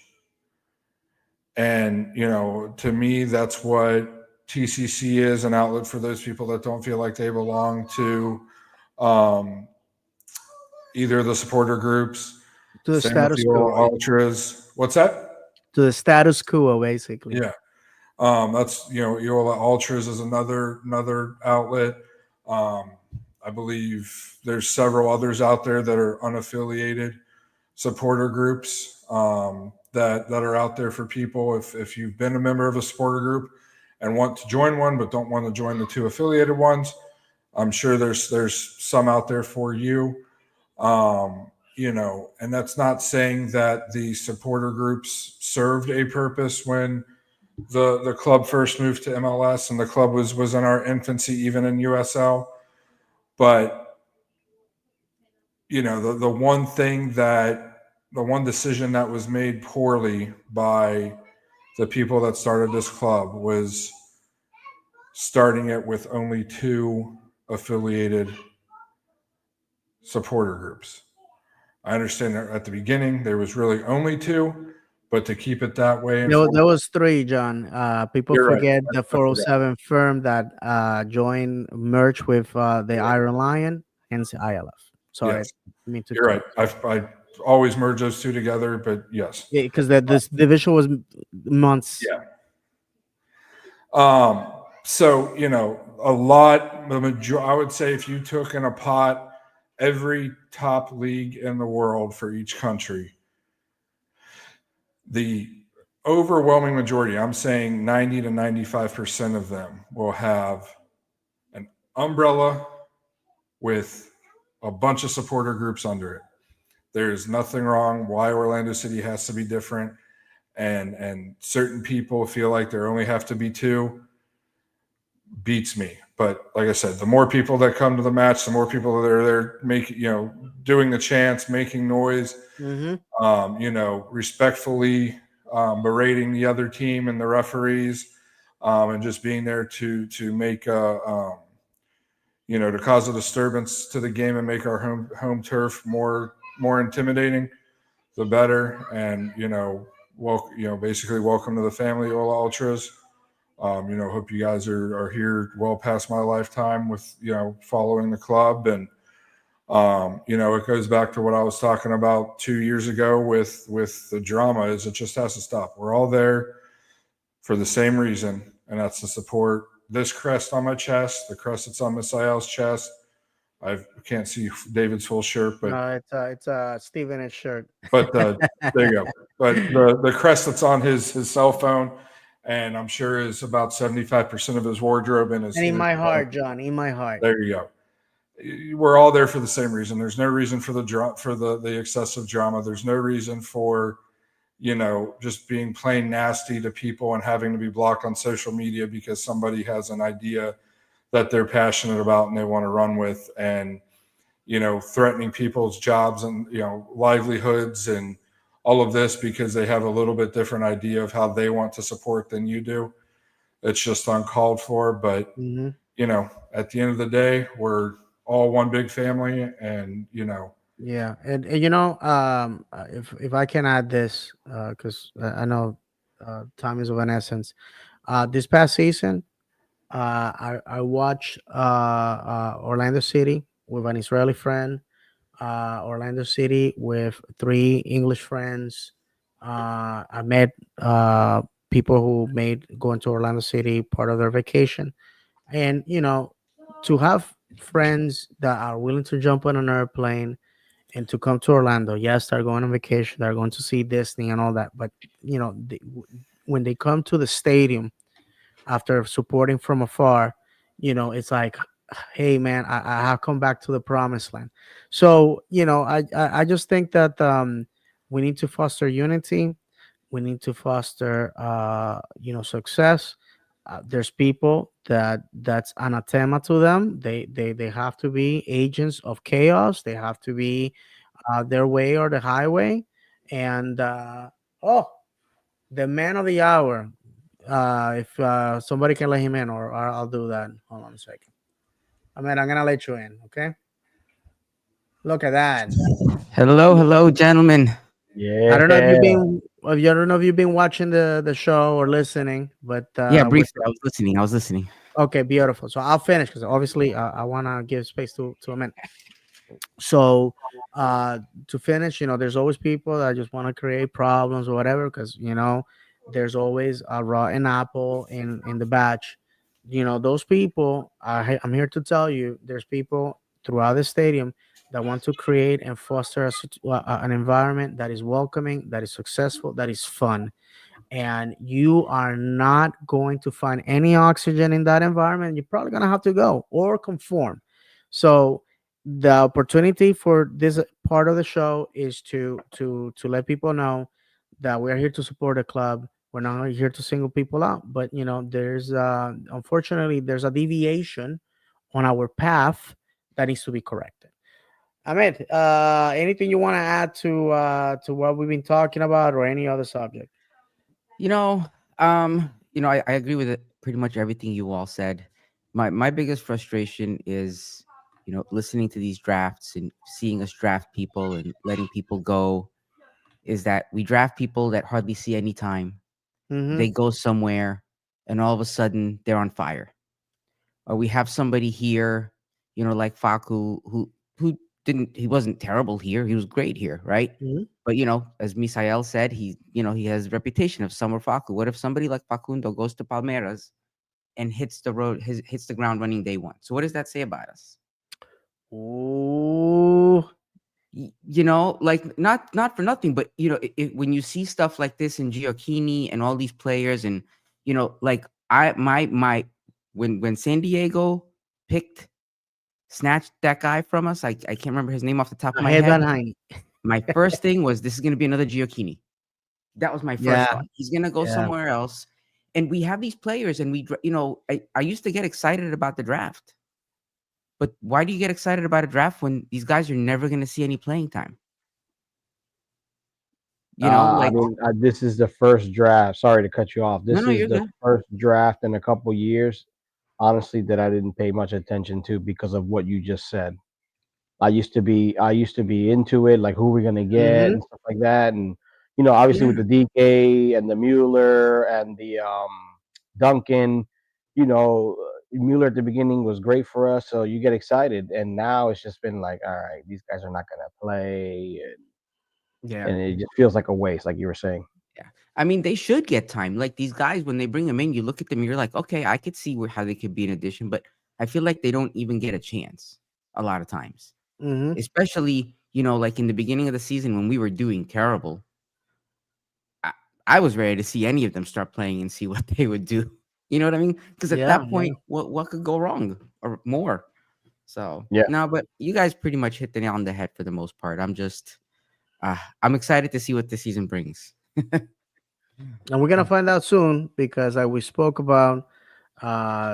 And, you know, to me, that's what TCC is, an outlet for those people that don't feel like they belong to either the supporter groups, To the same with status the quo. ultras. What's that? To the status quo, basically. Yeah. That's, you know, Ultras is another outlet. I I believe there's several others out there that are unaffiliated supporter groups that are out there for people. If you've been a member of a supporter group and want to join one but don't want to join the two affiliated ones, I'm sure there's some out there for you. And that's not saying that the supporter groups served a purpose when the club first moved to MLS and the club was in our infancy, even in USL. But the one decision that was made poorly by the people that started this club was starting it with only two affiliated supporter groups. I understand that at the beginning there was really only two, but to keep it that way, There was three, John. People You're right. forget I the forgot. 407 firm that merged with the Iron Lion, hence ILF. Sorry, Yes, I mean to you're right. I always merge those two together, but yes. because this division was months. Yeah. So a lot. I would say if you took in a pot every top league in the world for each country, the overwhelming majority, I'm saying 90 to 95% of them, will have an umbrella with a bunch of supporter groups under it. There's nothing wrong why Orlando City has to be different, and certain people feel like there only have to be two. Beats me. But like I said, the more people that come to the match, the more people that are there making, doing the chants, making noise, respectfully berating the other team and the referees, and just being there to make to cause a disturbance to the game and make our home turf more intimidating, the better. And basically welcome to the family, Ola Ultras. Hope you guys are here well past my lifetime with following the club. And it goes back to what I was talking about 2 years ago with the drama. Is it just has to stop. We're all there for the same reason, and that's to support this crest on my chest, the crest that's on Miss Ayal's chest. I can't see David's full shirt, but No, it's Steven's shirt. but there you go. But the crest that's on his cell phone, and I'm sure is about 75% of his wardrobe and his. And in my heart, John, in my heart. There you go. We're all there for the same reason. There's no reason for the excessive drama. There's no reason for just being plain nasty to people and having to be blocked on social media because somebody has an idea that they're passionate about and they want to run with, and threatening people's jobs and livelihoods and all of this because they have a little bit different idea of how they want to support than you do. It's just uncalled for. But at the end of the day, we're all one big family, and Yeah, and if I can add this, because I know time is of an essence. This past season, I watched Orlando City with an Israeli friend, Orlando City with three English friends. I met people who made going to Orlando City part of their vacation, and to have friends that are willing to jump on an airplane and to come to Orlando. Yes, they're going on vacation, they're going to see Disney and all that, but when they come to the stadium after supporting from afar, it's like, hey man, I have come back to the promised land. So I just think that we need to foster unity, we need to foster success. There's people that's anathema to them. They have to be agents of chaos. They have to be their way or the highway. And the man of the hour. If somebody can let him in, or I'll do that. Hold on a second. I'm gonna let you in. Okay. Look at that. Hello, gentlemen. Yeah. I don't know if you've been. I don't know if you've been watching the show or listening, but Yeah, briefly, I was listening. Okay, beautiful. So I'll finish because obviously I want to give space to a man. So to finish, there's always people that just want to create problems or whatever, because there's always a rotten apple in the batch. Those people I'm here to tell you, there's people throughout the stadium that want to create and foster an environment that is welcoming, that is successful, that is fun. And you are not going to find any oxygen in that environment. You're probably going to have to go or conform. So the opportunity for this part of the show is to let people know that we're here to support a club. We're not here to single people out, but there's unfortunately there's a deviation on our path that needs to be corrected. Ahmed, anything you want to add to what we've been talking about, or any other subject? You know, I agree with it, pretty much everything you all said. My biggest frustration is, listening to these drafts and seeing us draft people and letting people go, is that we draft people that hardly see any time. Mm-hmm. They go somewhere and all of a sudden they're on fire. Or we have somebody here, like Faku, he wasn't terrible here. He was great here, right? Mm-hmm. But as Misael said, he has a reputation of summer Faku. What if somebody like Facundo goes to Palmeiras and hits the ground running day one? So what does that say about us? Ooh. Like not for nothing, but when you see stuff like this in Gioacchini and all these players, and like when San Diego snatched that guy from us, I can't remember his name off the top of my head. My first thing was, this is going to be another Gioacchini. That was my first thought. He's going to go somewhere else. And we have these players, and I used to get excited about the draft. But why do you get excited about a draft when these guys are never going to see any playing time? This is the first draft. Sorry to cut you off. This is you're the good. first draft in a couple years, honestly, that I didn't pay much attention to because of what you just said. I used to be into it, like who we're gonna get and stuff like that, and obviously with the DK and the Mueller and the Duncan, Mueller at the beginning was great for us, so you get excited, and now it's just been like, all right, these guys are not gonna play, and it just feels like a waste, like you were saying. Yeah. I mean, they should get time. Like these guys, when they bring them in, you look at them, you're like, okay, I could see how they could be an addition, but I feel like they don't even get a chance a lot of times. Mm-hmm. Especially, like in the beginning of the season when we were doing terrible. I was ready to see any of them start playing and see what they would do. You know what I mean? Because at that point, what could go wrong or more? So no, but you guys pretty much hit the nail on the head for the most part. I'm excited to see what this season brings. And we're gonna find out soon, because we spoke about basically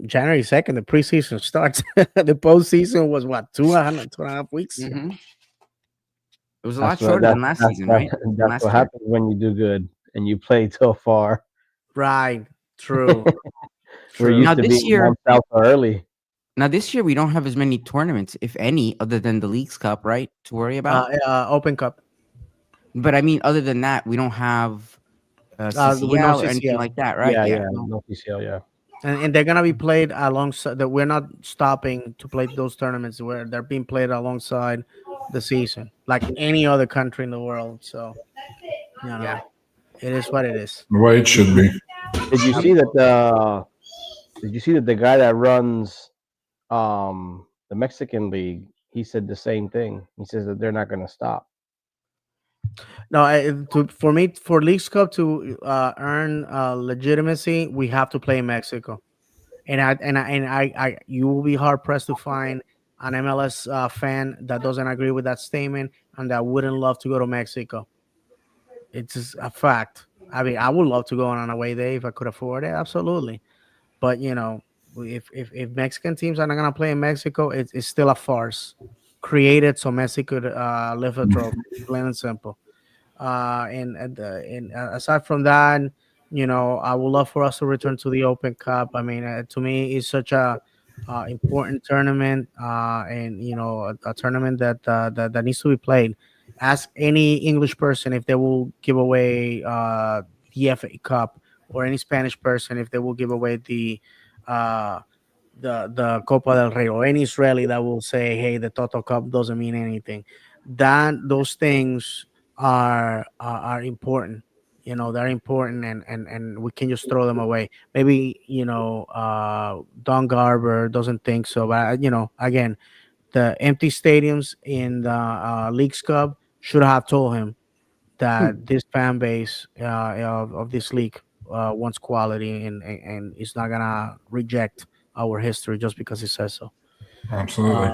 January 2nd, the preseason starts. The postseason was what, 2.5 weeks. Mm-hmm. It was a lot shorter than last season, right? That's what happens when you do good and you play so far. Right. True. We're used to being months out early. Now this year we don't have as many tournaments, if any, other than the Leagues Cup, right, to worry about. Open Cup. But I mean, other than that, we don't have CCL or anything like that, right? Yeah, no CCL, yeah. And they're gonna be played alongside. That we're not stopping to play those tournaments, where they're being played alongside the season, like any other country in the world. So, it is what it is. The way it should be. Did you see that the guy that runs the Mexican league, he said the same thing. He says that they're not going to stop. No, for me, for Leagues Cup to earn legitimacy, we have to play in Mexico, and you will be hard pressed to find an MLS fan that doesn't agree with that statement and that wouldn't love to go to Mexico. It's just a fact. I mean, I would love to go on an away day if I could afford it, absolutely. But if Mexican teams are not gonna play in Mexico, it's still a farce created so Messi could lift a trophy, plain and simple. And aside from that, I would love for us to return to the Open Cup. I mean, to me, it's such a important tournament, and a tournament that needs to be played. Ask any English person if they will give away the FA Cup, or any Spanish person if they will give away uh, the Copa del Rey, or any Israeli that will say, "Hey, the Toto Cup doesn't mean anything." Those things are important. they're important, and we can just throw them away. Maybe Don Garber doesn't think so, but again, the empty stadiums in the Leagues Cup should have told him that this fan base of this league wants quality, and it's not gonna reject our history just because it says so. Absolutely.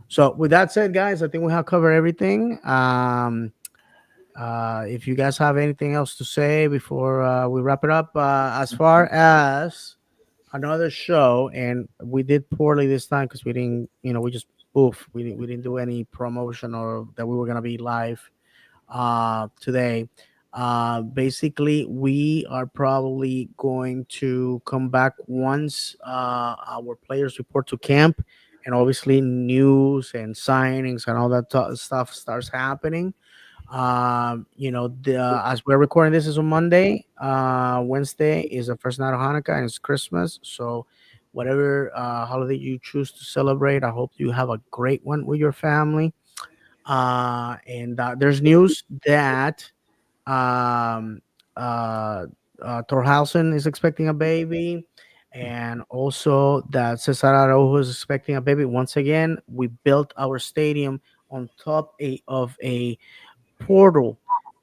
So with that said, guys, I think we have covered everything. If you guys have anything else to say before we wrap it up, as far as another show, and we did poorly this time because we didn't, we just we didn't do any promotion or that we were gonna be live today. Basically, we are probably going to come back once our players report to camp, and obviously news and signings and all that stuff starts happening. As we're recording this is on Monday. Wednesday is the first night of Hanukkah and it's Christmas. So, whatever holiday you choose to celebrate, I hope you have a great one with your family. And there's news that um, uh, Torhausen is expecting a baby, and also that Cesar Araujo is expecting a baby. Once again, we built our stadium on top of a portal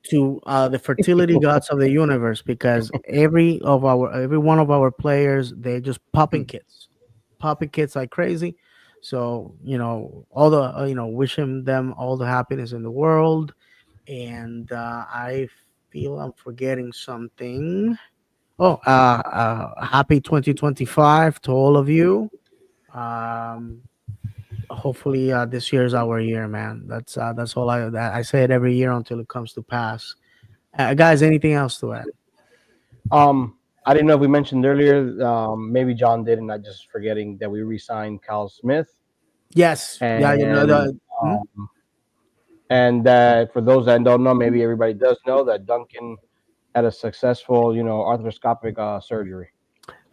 to the fertility gods of the universe, because every one of our players, they're just popping kids like crazy. So all the wishing them all the happiness in the world. And I feel I'm forgetting something. Oh, happy 2025 to all of you. Um, Hopefully this year is our year, man. That's all I say it every year until it comes to pass. Guys, anything else to add? I didn't know if we mentioned earlier. Maybe John did, and I just forgetting that we re-signed Kyle Smith, Yes. Yeah. and and that for those that don't know, maybe everybody does know that Duncan had a successful, arthroscopic surgery.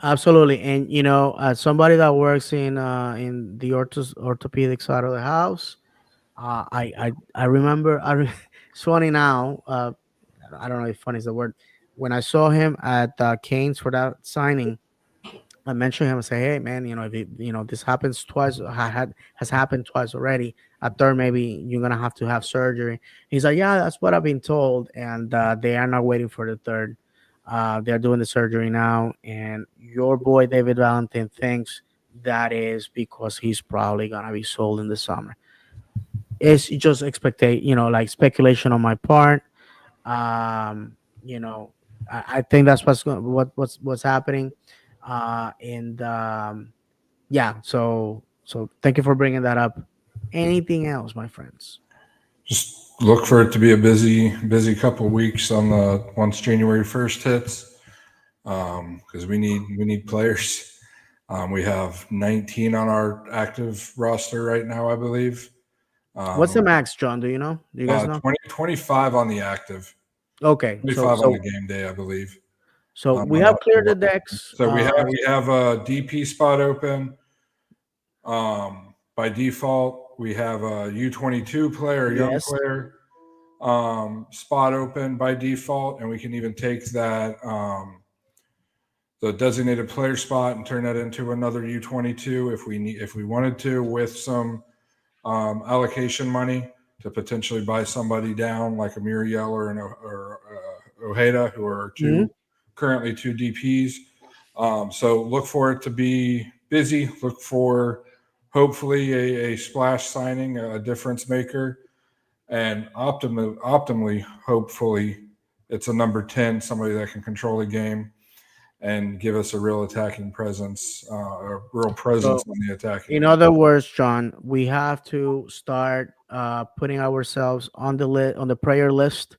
Absolutely. And as somebody that works in the orthopedic side of the house, I remember. It's funny now. I don't know if funny is the word. When I saw him at Canes for that signing, I mentioned him and say, "Hey, man, if this happens twice, has happened twice already. A third, maybe you're gonna have to have surgery." He's like, "Yeah, that's what I've been told," and they are not waiting for the third. They're doing the surgery now, and your boy David Valentin thinks that is because he's probably gonna be sold in the summer. It's just like speculation on my part. Um, you know, I think that's what's happening. And Yeah, so thank you for bringing that up. Anything else, my friends? Just look for it to be a busy couple of weeks on the once January 1st hits, because we need players. We have 19 on our active roster right now, I believe. What's the max, John? Do you know? Do you guys know? 25 on the active, Okay, 25 on the game day, I believe. we I'm have not cleared sure. the decks. So we have a DP spot open. By default, we have a U22 player, young Yes. player, spot open by default, and we can even take that the designated player spot and turn that into another U22 if we wanted to, with some allocation money to potentially buy somebody down like a Muriel or Ojeda, who are currently two DPs. So look for it to be busy. Look for hopefully a splash signing, a difference maker, and optimally, hopefully, it's a number 10, somebody that can control the game and give us a real attacking presence, a real presence on the attacking. In other words, John, we have to start putting ourselves on the prayer list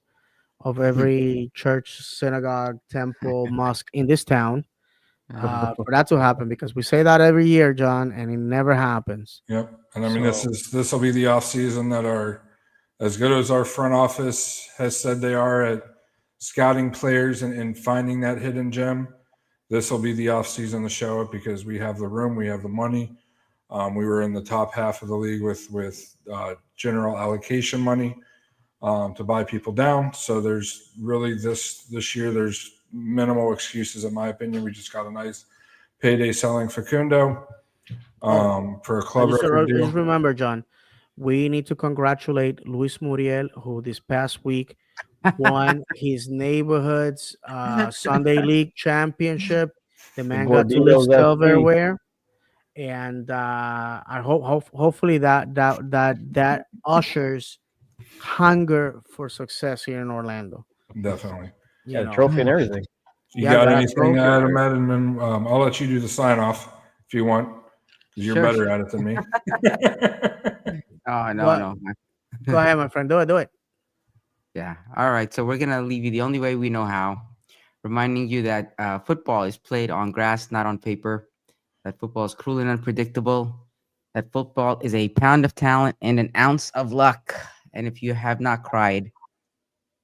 of every church, synagogue, temple, mosque in this town for that to happen, because we say that every year, John, and it never happens. Yep. And I mean, this will be the off season that are as good as our front office has said they are at scouting players and finding that hidden gem. This will be the off season to show it, because we have the room, we have the money. We were in the top half of the league with general allocation money. to buy people down. So there's really this year there's minimal excuses in my opinion. We just got a nice payday selling Facundo for a club record deal. Just remember, John, we need to congratulate Luis Muriel, who this past week won his neighborhood's Sunday League championship. The man got to live Gordillo's FC. silverware, and I hopefully that ushers hunger for success here in Orlando. Definitely. Yeah, trophy and everything. You Yeah, got got a anything to trophy. add, Ahmed? And then I'll let you do the sign off if you want, because you're Sure, better sure. at it than me. Oh, no, What? no. Go ahead, my friend. Do it. Yeah. All right. So we're going to leave you the only way we know how, reminding you that football is played on grass, not on paper, that football is cruel and unpredictable, that football is a pound of talent and an ounce of luck. And if you have not cried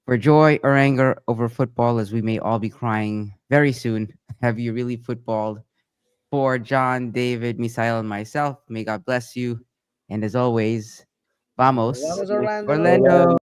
for joy or anger over football, as we may all be crying very soon, have you really footballed? For John, David, Misael, and myself, may God bless you. And as always, vamos, Vamos, Orlando. Orlando.